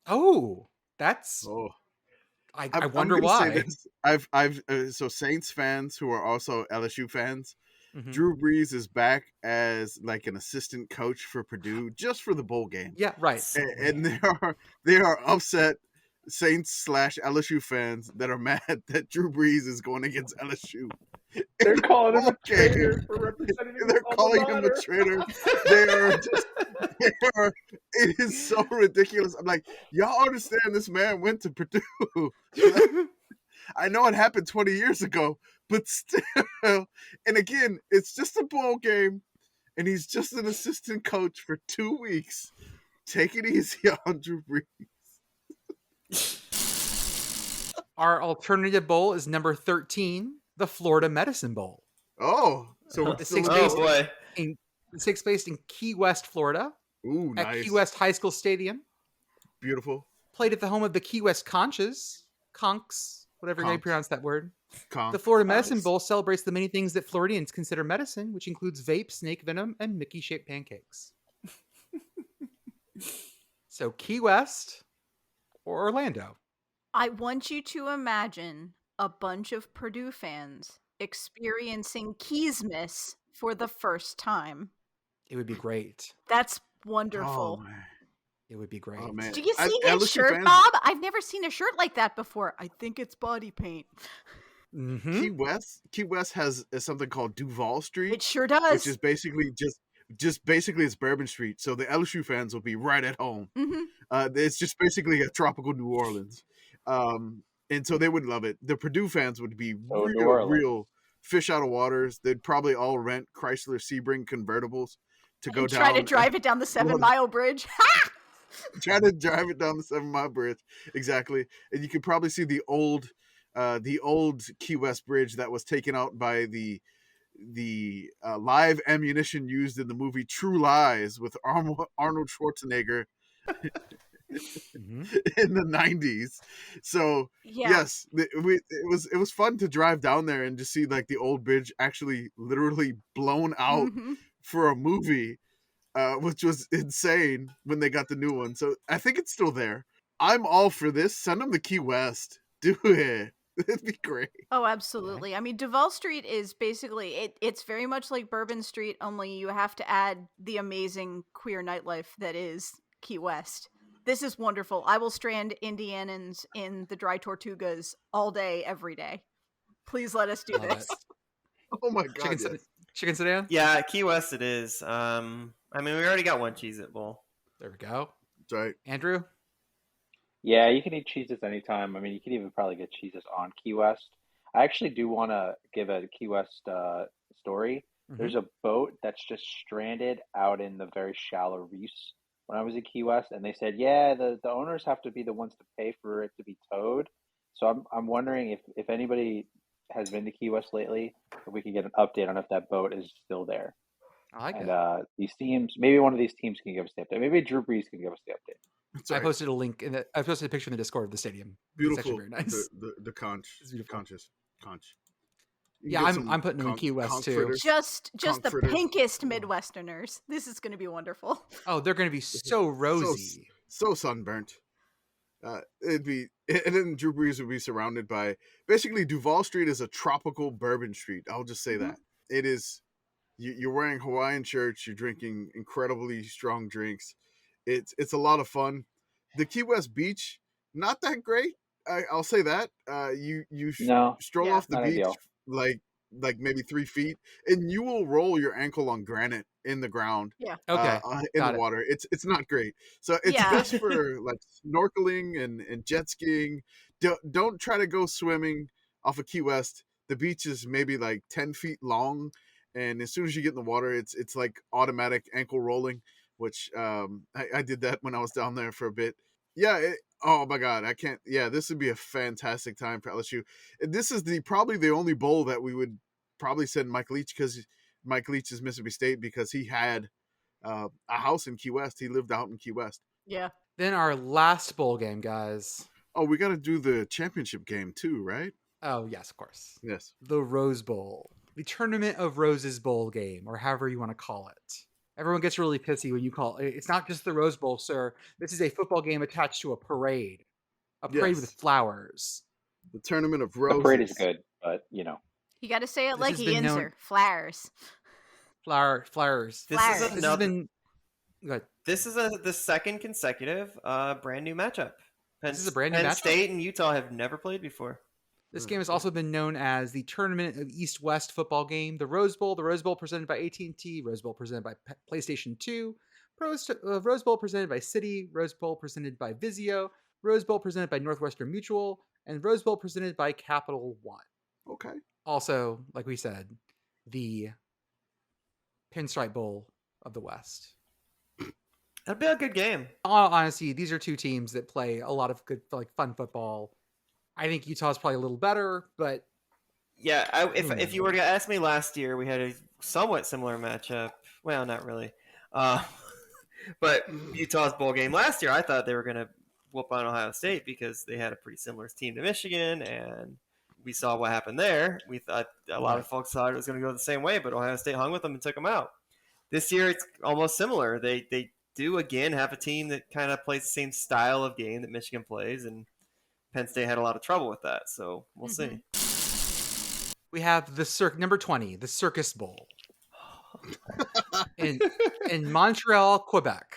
Oh, that's. Oh, I wonder why. So Saints fans who are also LSU fans, Mm-hmm. Drew Brees is back as like an assistant coach for Purdue just for the bowl game. Yeah, right. And they are upset Saints / LSU fans that are mad that Drew Brees is going against LSU. They're calling him a traitor for representing his They're calling him honor. a traitor. It is so ridiculous. I'm like, y'all understand this man went to Purdue. I know it happened 20 years ago, but still. And again, it's just a bowl game, and he's just an assistant coach for 2 weeks. Take it easy on Drew Brees. Our alternative bowl is number 13, the Florida Medicine Bowl. Oh, so The sixth based in Key West, Florida. Ooh, at nice. Key West High School Stadium. Beautiful. Played at the home of the Key West Conches. Conks, whatever you pronounce that word. The Florida Medicine Bowl celebrates the many things that Floridians consider medicine, which includes vape, snake venom, and Mickey-shaped pancakes. So Key West or Orlando. I want you to imagine a bunch of Purdue fans experiencing Keysmas for the first time. It would be great. That's wonderful. Oh, man. It would be great. Oh, man. Do you see his LSU shirt, fans- Bob? I've never seen a shirt like that before. I think it's body paint. Mm-hmm. Key West has something called Duval Street. It sure does. Which is basically just basically it's Bourbon Street. So the LSU fans will be right at home. Mm-hmm. It's just basically a tropical New Orleans. And so they would love it. The Purdue fans would be real fish out of waters. They'd probably all rent Chrysler Sebring convertibles to go down. Try to drive it down the 7 Mile Bridge. Ha! Try to drive it down the 7 Mile Bridge. Exactly. And you could probably see the old Key West Bridge that was taken out by the live ammunition used in the movie True Lies with Arnold Schwarzenegger. Mhm. in the 90s. So Yeah. yes, it was fun to drive down there and just see like the old bridge actually literally blown out Mhm. for a movie, which was insane when they got the new one. So I think it's still there. I'm all for this. Send them to Key West. Do it. It'd be great. Oh, absolutely. I mean, Duval Street is basically it's very much like Bourbon Street, only you have to add the amazing queer nightlife that is Key West. This is wonderful. I will strand Indianans in the dry tortugas all day, every day. Please let us do Love it. this. Oh my god, Chicken, yes. chicken sedan? Yeah, Key West it is. I mean, we already got one Cheez-It Bowl. There we go. That's right. Andrew? Yeah, you can eat Cheez-Its anytime. I mean, you can even probably get Cheez-Its on Key West. I actually do want to give a Key West story. Mhm. There's a boat that's just stranded out in the very shallow reefs when I was in Key West, and they said, yeah, the owners have to be the ones to pay for it to be towed. So I'm wondering if anybody has been to Key West lately, if we could get an update on if that boat is still there. I like And it. these teams, maybe one of these teams can give us the update. Maybe Drew Brees can give us the update. That's I right. posted a link I posted a picture in the Discord of the stadium. It's actually Beautiful. very nice. The conch. It's beautiful. Conches. Conch. You can Yeah, get some I'm putting them in conch- Key West conch too. fritters. Just Conch the fritters. pinkest Midwesterners. This is going to be wonderful. Oh, they're going to be so rosy. So sunburnt. It'd be, and then Drew Brees would be surrounded by basically Duval Street is a tropical bourbon street. I'll just say that it is. You're wearing Hawaiian shirts. You're drinking incredibly strong drinks. It's a lot of fun. The Key West beach, not that great. I'll say that. You No, stroll Yeah. off the not beach ideal. like maybe 3 feet, and you will roll your ankle on granite in the ground. Yeah. Okay. In Got the it. water. It's not great. So it's Yeah. best for like snorkeling and jet skiing. Don't try to go swimming off of Key West. The beach is maybe like 10 feet long, and as soon as you get in the water, it's like automatic ankle rolling, which I did that when I was down there for a bit. Yeah. Oh my God, I can't. Yeah, this would be a fantastic time for LSU. And this is probably the only bowl that we would probably send Mike Leach, because Mike Leach is Mississippi State, because he had a house in Key West. He lived out in Key West. Yeah. Then our last bowl game, guys. Oh, we got to do the championship game too, right? Oh, yes, of course. Yes. The Rose Bowl. The Tournament of Roses Bowl game, or however you want to call it. Everyone gets really pissy when you call it. It's not just the Rose Bowl, sir. This is a football game attached to a parade. A parade with Yes. flowers. The Tournament of The Roses. parade is good, but you know. You got to say it This like has he been ins known- her. Flowers. Flowers. This Flowers. is This has another. been good. This is the second consecutive brand new matchup. This is a brand new Penn matchup? State and Utah have never played before. This game has also been known as the Tournament of East-West football game, the Rose Bowl presented by AT&T, Rose Bowl presented by PlayStation 2, Rose Bowl presented by Citi, Rose Bowl presented by Vizio, Rose Bowl presented by Northwestern Mutual, and Rose Bowl presented by Capital One. Okay. Also, like we said, the Pinstripe Bowl of the West. That'd be a good game. Honestly, these are two teams that play a lot of good, fun football. I think Utah's probably a little better, but Yeah, if you were to ask me last year, we had a somewhat similar matchup. Well, not really. But Utah's bowl game last year, I thought they were going to whoop on Ohio State because they had a pretty similar team to Michigan, and we saw what happened there. We thought a lot of folks thought it was going to go the same way, but Ohio State hung with them and took them out. This year, it's almost similar. They do again have a team that kind of plays the same style of game that Michigan plays, and Penn State had a lot of trouble with that, so we'll see. we have the number 20, the Circus Bowl. in Montreal, Quebec.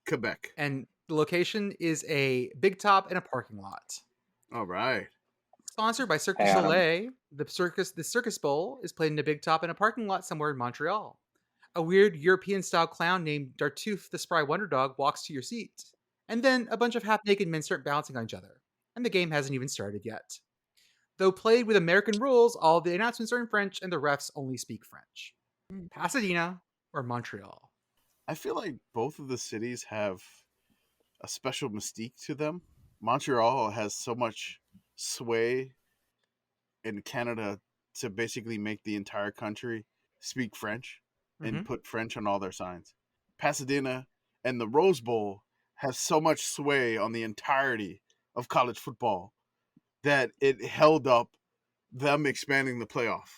Quebec. And the location is a big top in a parking lot. All right. Sponsored by Cirque du Adam. Soleil, the Circus Bowl is played in a big top in a parking lot somewhere in Montreal. A weird European-style clown named Dartoof the Spry Wonder Dog walks to your seat. And then a bunch of half-naked men start bouncing on each other. And the game hasn't even started yet. Though played with American rules, all the announcements are in French and the refs only speak French. Pasadena or Montreal? I feel like both of the cities have a special mystique to them. Montreal has so much sway in Canada to basically make the entire country speak French and put French on all their signs. Pasadena and the Rose Bowl has so much sway on the entirety of college football that it held up them expanding the playoff.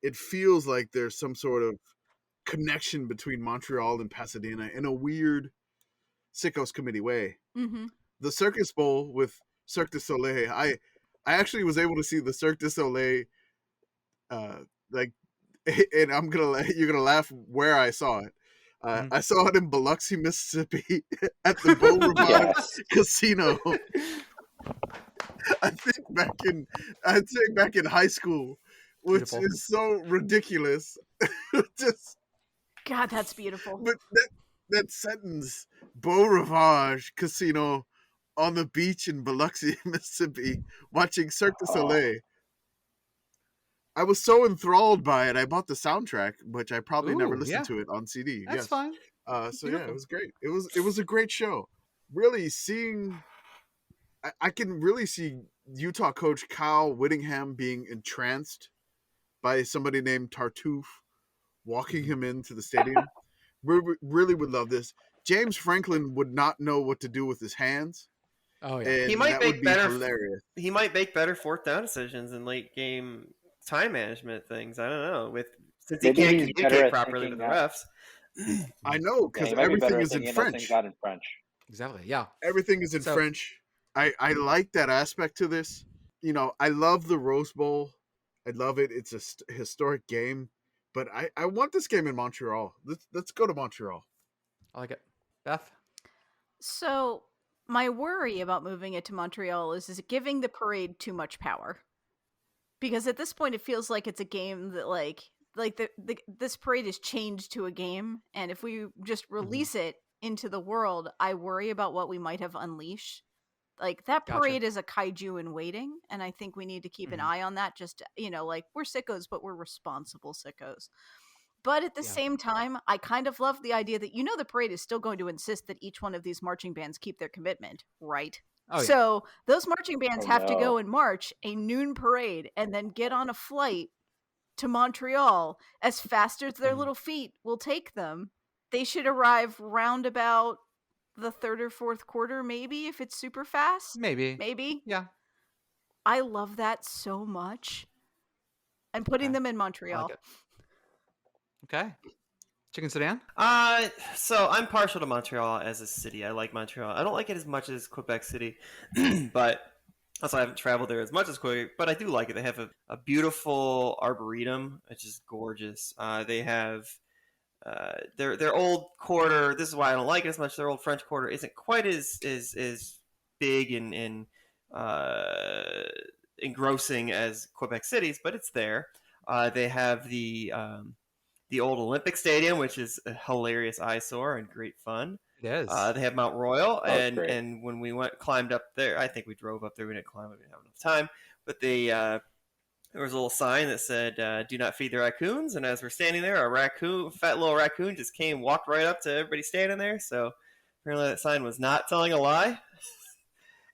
It feels like there's some sort of connection between Montreal and Pasadena in a weird Sickos committee way. Mm-hmm. The Circus Bowl with Cirque du Soleil, I actually was able to see the Cirque du Soleil, like, and you're gonna laugh where I saw it. I saw it in Biloxi, Mississippi, at the Beau Rivage Yes. Casino. I'd say back in high school, which Beautiful. is so ridiculous. Just, God, that's beautiful. but that sentence, Beau Rivage Casino on the beach in Biloxi, Mississippi, watching Cirque du Soleil. I was so enthralled by it. I bought the soundtrack, which I probably never Ooh, listened yeah. to it on CD. That's yes. fine. So yeah, Beautiful. it was great. It was a great show. Really seeing, I can really see Utah coach Kyle Whittingham being entranced by somebody named Tartuffe, walking him into the stadium. We really would love this. James Franklin would not know what to do with his hands. Oh yeah. And He might that make would be better- hilarious. He might make better fourth down decisions and late game time management things. I don't know. Since he Maybe can't he's better communicate at properly with thinking the that- refs. I know, Yeah, because he might be better everything at is in thinking those things French. out in French. Exactly. Yeah. Everything is in So- French. I like that aspect to this. You know, I love the Rose Bowl. I love it. It's a historic game. But I want this game in Montreal. Let's go to Montreal. I like it. Beth? So my worry about moving it to Montreal is it giving the parade too much power? Because at this point, it feels like it's a game that this parade is changed to a game, and if we just release it into the world, I worry about what we might have unleashed. Like, that Gotcha. parade is a kaiju in waiting, and I think we need to keep an Mhm. eye on that. Just, like, we're sickos, but we're responsible sickos. But at the Yeah. same time, I kind of love the idea that, the parade is still going to insist that each one of these marching bands keep their commitment, right? Oh yeah. So those marching bands Oh, have to go no. and march a noon parade and then get on a flight to Montreal as fast as their Mhm. little feet will take them. They should arrive round about the third or fourth quarter, maybe, if it's super fast. Maybe. Maybe. Yeah. I love that so much. I'm putting Okay. them in I Montreal. like it. Okay. Chicken Sedan? So I'm partial to Montreal as a city. I like Montreal. I don't like it as much as Quebec City, but also I haven't traveled there as much as Quebec. But I do like it. They have a beautiful arboretum, which is gorgeous. They have their old quarter. This is why I don't like it as much. Their old French quarter isn't quite as big and engrossing as Quebec City's, but it's there. They have the old Olympic Stadium, which is a hilarious eyesore and great fun. It is. They have Mount Royal, it's great. and when we climbed up there, I think we drove up there. We didn't climb; we didn't have enough time. But there was a little sign that said, "Do not feed the raccoons." And as we're standing there, fat little raccoon, just walked right up to everybody standing there. So apparently, that sign was not telling a lie.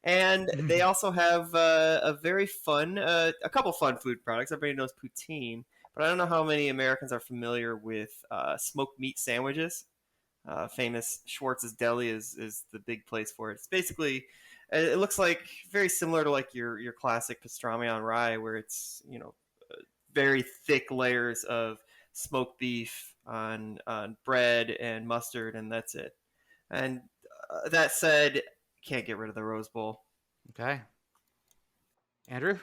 And they also have a very fun, a couple fun food products. Everybody knows poutine. But I don't know how many Americans are familiar with smoked meat sandwiches. Famous Schwartz's Deli is the big place for it. It's basically, it looks like very similar to like your classic pastrami on rye, where it's very thick layers of smoked beef on bread and mustard, and that's it. And that said, can't get rid of the Rose Bowl. Okay. Andrew?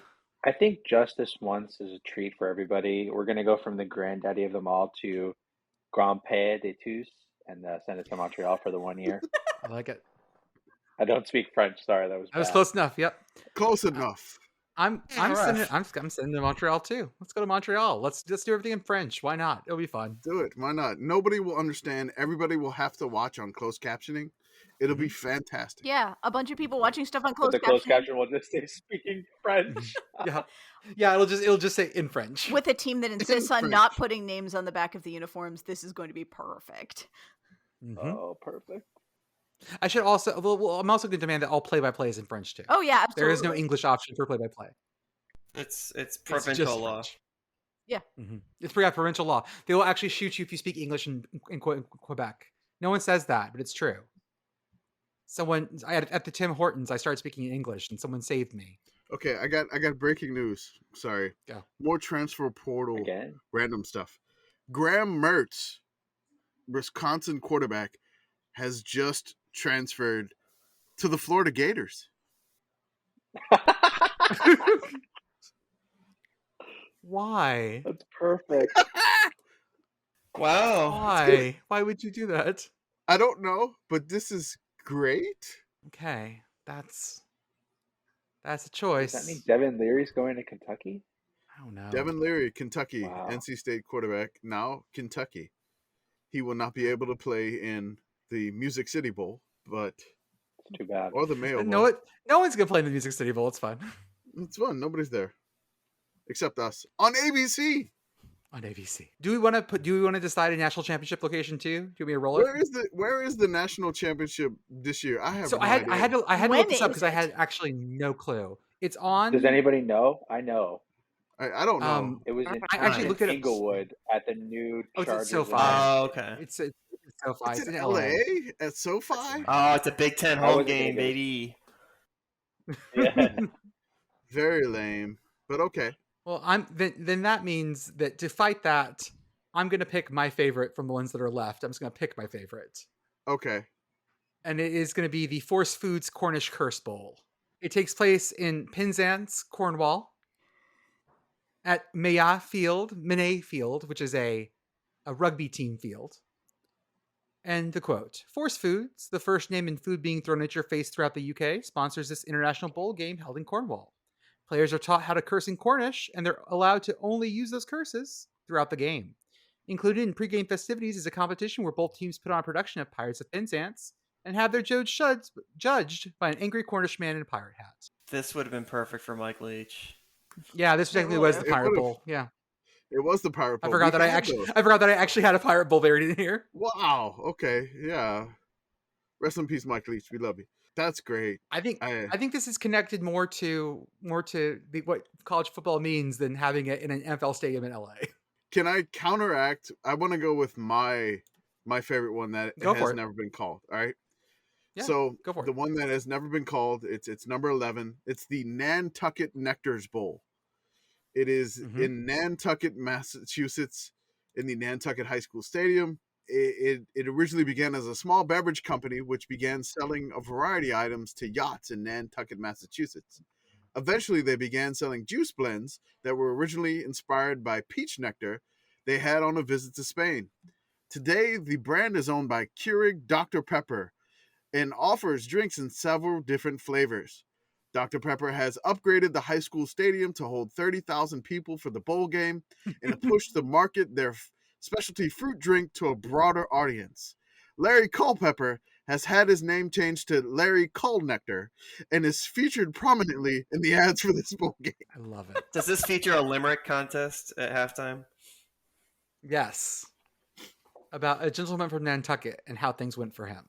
I think Justice once is a treat for everybody. We're going to go from the granddaddy of them all to Grand Père de tous and send it to Montreal for the 1 year. I like it. I don't speak French. Sorry, that was I was bad. close enough. Yep. Close enough. I'm rough. sending to Montreal too. Let's go to Montreal. Let's do everything in French. Why not? It'll be fun. Do it. Why not? Nobody will understand. Everybody will have to watch on closed captioning. It'll be fantastic. Yeah, a bunch of people watching stuff on But closed the closed captioning caption will just say speaking French. Yeah. Yeah, it'll just say in French. with a team that insists on French. not putting names on the back of the uniforms. This is going to be perfect. Mhm. Oh, perfect. I should also well, I'm also going to demand that all play-by-play is in French too. Oh yeah, absolutely. There is no English option for play-by-play. It's It's provincial just law. French. Yeah. It's provincial law. They will actually shoot you if you speak English in Quebec. No one says that, but it's true. At the Tim Hortons, I started speaking English, and someone saved me. Okay, I got breaking news. Sorry. Go. More transfer portal Again? random stuff. Graham Mertz, Wisconsin quarterback, has just transferred to the Florida Gators. Why? That's perfect. Wow. Why? Why would you do that? I don't know, but this is great. Okay, that's a Does choice. that mean Devin Leary's going to Kentucky? I don't know. Devin Leary, Kentucky, Wow. NC State quarterback, now Kentucky. He will not be able to play in the Music City Bowl, but It's too bad. or the Mayo No, Bowl. no one's gonna play in the Music City Bowl. It's fine. It's fun. Nobody's there except us on ABC. On ABC. Do we want to decide a national championship location too? Do we roll it? Where is the national championship this year? I have So no I had idea. to When look this up is because I it? had actually no clue. It's on. Does anybody know? I know. I don't know. It was in, I actually looked it up. Inglewood at the new Oh, it's at Chargers. SoFi. Oh, okay. It's SoFi. It's It's in in LA LA. at SoFi. Oh, it's a Big Ten I home wasn't gonna game, go. baby. Yeah. Very lame, but okay. Well, then that means that to fight that, I'm gonna pick my favorite from the ones that are left. I'm just gonna pick my favorite, Okay. and it is gonna be the Force Foods Cornish Curse Bowl. It takes place in Penzance, Cornwall, at Minay Field, which is a rugby team field. And the quote: Force Foods, the first name in food being thrown at your face throughout the UK, sponsors this international bowl game held in Cornwall. Players are taught how to curse in Cornish, and they're allowed to only use those curses throughout the game. Included in pregame festivities is a competition where both teams put on a production of Pirates of Penzance and have their judged by an angry Cornish man in a pirate hat. This would have been perfect for Mike Leach. Yeah, this technically well, was the it Pirate would've- Bowl. Yeah, It was the Pirate Bowl. I forgot that I actually had a Pirate Bowl buried in here. Wow. Okay. Yeah. Rest in peace, Mike Leach. We love you. That's great. I think this is connected more to what college football means than having it in an NFL stadium in LA. Can I counteract? I want to go with my favorite one that Go for has it. never been called. All right. Yeah, So go for it. the one that has never been called, it's number 11. It's the Nantucket Nectars Bowl. It is in Nantucket, Massachusetts, in the Nantucket High School Stadium. It originally began as a small beverage company, which began selling a variety of items to yachts in Nantucket, Massachusetts. Eventually, they began selling juice blends that were originally inspired by peach nectar they had on a visit to Spain. Today, the brand is owned by Keurig Dr. Pepper and offers drinks in several different flavors. Dr. Pepper has upgraded the high school stadium to hold 30,000 people for the bowl game and a push to market their specialty fruit drink to a broader audience. Larry Culpepper has had his name changed to Larry Culnectar and is featured prominently in the ads for this bowl game. I love it. Does this feature a limerick contest at halftime? Yes, about a gentleman from Nantucket and how things went for him.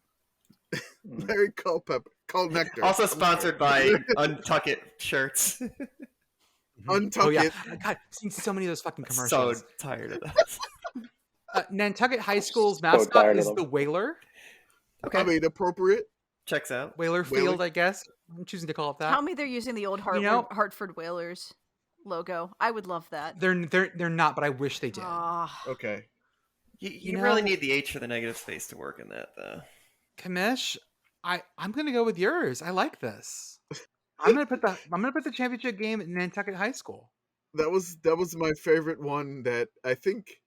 Larry Culpepper, Culnectar. Also sponsored by Untucket shirts. Untucket. Oh yeah, God, I've seen so many of those fucking So commercials. tired of that. Nantucket High School's So mascot tired of is them. the Whaler. I mean, appropriate. Checks out. Whaler Whaler? Field, I guess. I'm choosing to call it that. Tell me they're using the old Hartford Whalers logo. I would love that. They're not, but I wish they did. Ah, Okay. You You really know- need the H for the negative space to work in that, though. Kamish, I'm gonna go with yours. I like this. I'm gonna put the championship game in Nantucket High School. That was my favorite one that I think,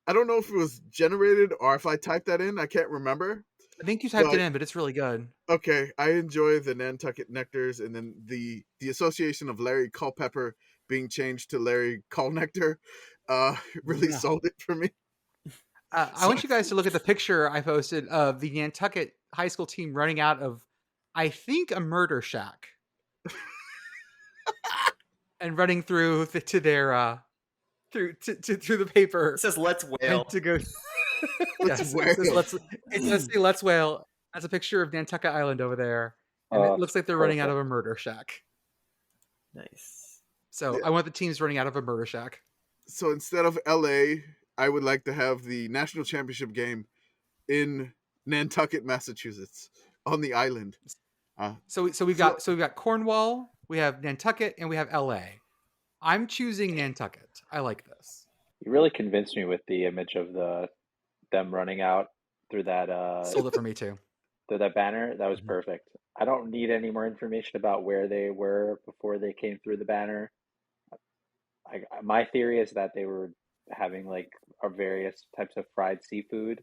I don't know if it was generated or if I typed that in. I can't remember. I think you typed But- it in, but it's really good. Okay, I enjoy the Nantucket Nectars, and then the association of Larry Culpepper being changed to Larry Culnectar really Yeah. sold it for me. I want you guys to look at the picture I posted of the Nantucket High School team running out of, I think, a murder shack, and running through to their through the paper It says "Let's and whale." to go. Let's Yes, it says whale. it does say "Let's whale." That's a picture of Nantucket Island over there, and Oh, it looks like they're running out of perfect. a murder shack. Nice. So Yeah. I want the teams running out of a murder shack. So instead of LA, I would like to have the national championship game in Nantucket, Massachusetts, on the island. So we've got Cornwall, we have Nantucket, and we have LA. I'm choosing Nantucket. I like this. You really convinced me with the image of them running out through that Sold it for me too. through that banner. That was Mhm. perfect. I don't need any more information about where they were before they came through the banner. My theory is that they were having like various types of fried seafood,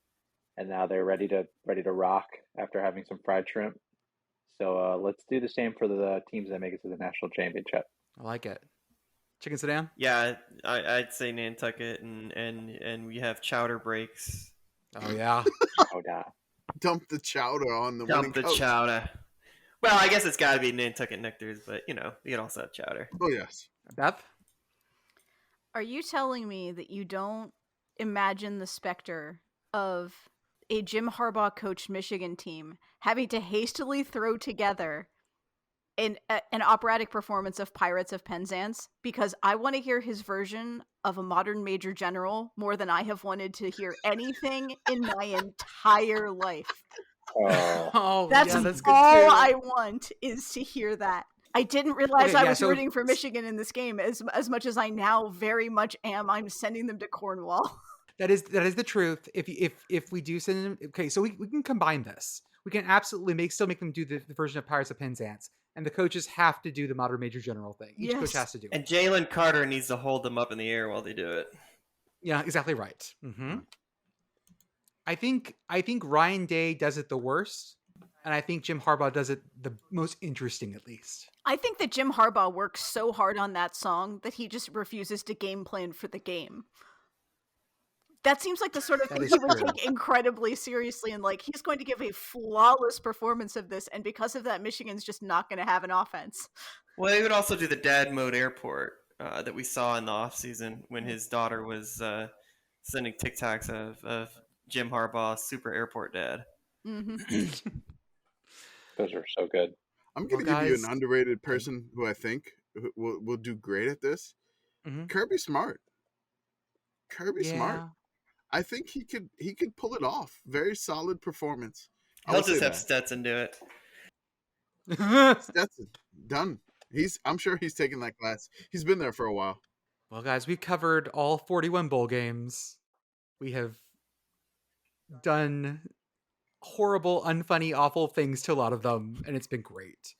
and now they're ready to rock after having some fried shrimp. So let's do the same for the teams that make it to the national championship. I like it. Chicken sedan? Yeah, I'd say Nantucket, and we have chowder breaks. Oh yeah. Oh yeah. Dump the chowder on the winning Dump the coach. chowder. Well, I guess it's got to be Nantucket Nectars, but you can also have chowder. Oh yes. Beth? Are you telling me that you don't imagine the specter of a Jim Harbaugh coached Michigan team having to hastily throw together an operatic performance of Pirates of Penzance? Because I want to hear his version of a modern Major General more than I have wanted to hear anything in my entire life. Oh, That's yeah, that's good all too. I want is to hear that. I didn't realize Okay, I yeah, was so rooting for Michigan in this game as much as I now very much am. I'm sending them to Cornwall. That is the truth. If we do send them, okay, so we can combine this. We can absolutely still make them do the version of Pirates of Penzance, and the coaches have to do the modern Major General thing. Each coach Yes. has to do it. And Jalen Carter needs to hold them up in the air while they do it. Yeah, exactly right. I think Ryan Day does it the worst, and I think Jim Harbaugh does it the most interesting, at least. I think that Jim Harbaugh works so hard on that song that he just refuses to game plan for the game. That seems like the sort of That thing is he would true. take incredibly seriously, and like he's going to give a flawless performance of this, and because of that, Michigan's just not going to have an offense. Well, they would also do the dad mode airport that we saw in the offseason when his daughter was sending TikToks of Jim Harbaugh, super airport dad. Mm-hmm. those are so good. I'm going to Well, give you an guys- underrated person who I think will do great at this. Mhm. Kirby Smart. Kirby Smart. Yeah. I think he could pull it off. Very solid performance. I He'll will say just have that. Stetson do it. Stetson done. I'm sure he's taken that class. He's been there for a while. Well, guys, we've covered all 41 bowl games. We have done horrible, unfunny, awful things to a lot of them, and it's been great.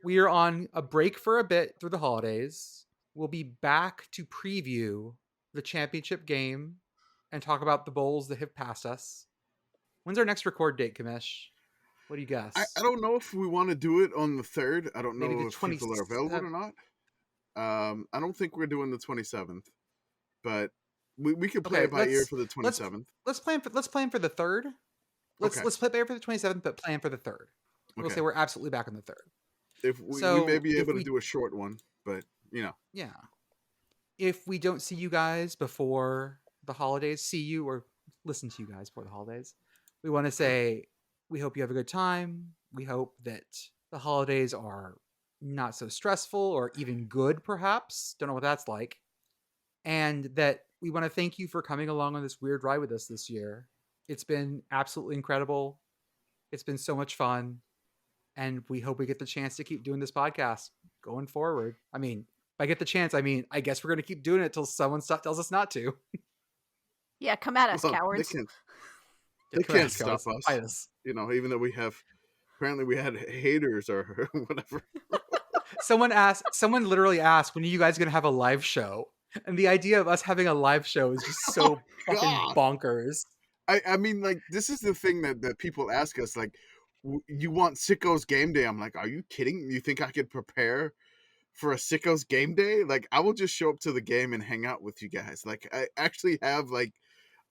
We are on a break for a bit through the holidays. We'll be back to preview the championship game and talk about the bowls that have passed us. When's our next record date, Kamish? What do you guess? I don't know if we want to do it on the 3rd. I don't Maybe know the if people are available or not. I don't think we're doing the 27th, but we could play Okay, it by ear let's- for the 27th. Let's plan for the 3rd. Let's play by ear for the 27th, but plan for the 3rd. We'll Okay. say we're absolutely back on the 3rd. If we So, may be if able to we- do a short one, but Yeah. If we don't see you guys before the holidays, see you or listen to you guys before the holidays, we want to say we hope you have a good time. We hope that the holidays are not so stressful or even good, perhaps. Don't know what that's like. And that we want to thank you for coming along on this weird ride with us this year. It's been absolutely incredible. It's been so much fun. And we hope we get the chance to keep doing this podcast going forward. I mean, if I get the chance, I guess we're going to keep doing it till someone tells us not to. Yeah, come at us, well, cowards. they Come at can't us, stop guys. us. Fight us. Even though we had haters or whatever. Someone literally asked, when are you guys going to have a live show? And the idea of us having a live show is just so fucking God. bonkers. I mean, like, this is the thing that people ask us, like, you want Sickos game day? I'm like, are you kidding? You think I could prepare for a Sickos game day? Like, I will just show up to the game and hang out with you guys. Like, I actually have like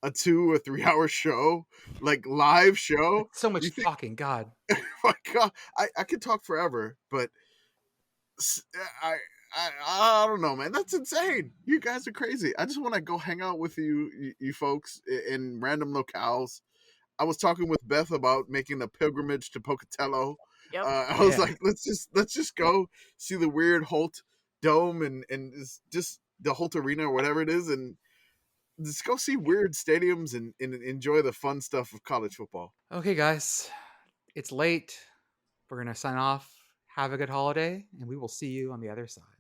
a 2 or 3 hour show, like live show. So much You think- talking, God. My God, I could talk forever, but I don't know, man. That's insane. You guys are crazy. I just want to go hang out with you folks in random locales. I was talking with Beth about making a pilgrimage to Pocatello. Yep. I was Yeah. like, let's just go see the weird Holt Dome and it's just the Holt Arena or whatever it is, and just go see weird stadiums and enjoy the fun stuff of college football. Okay, guys. It's late. We're going to sign off. Have a good holiday, and we will see you on the other side.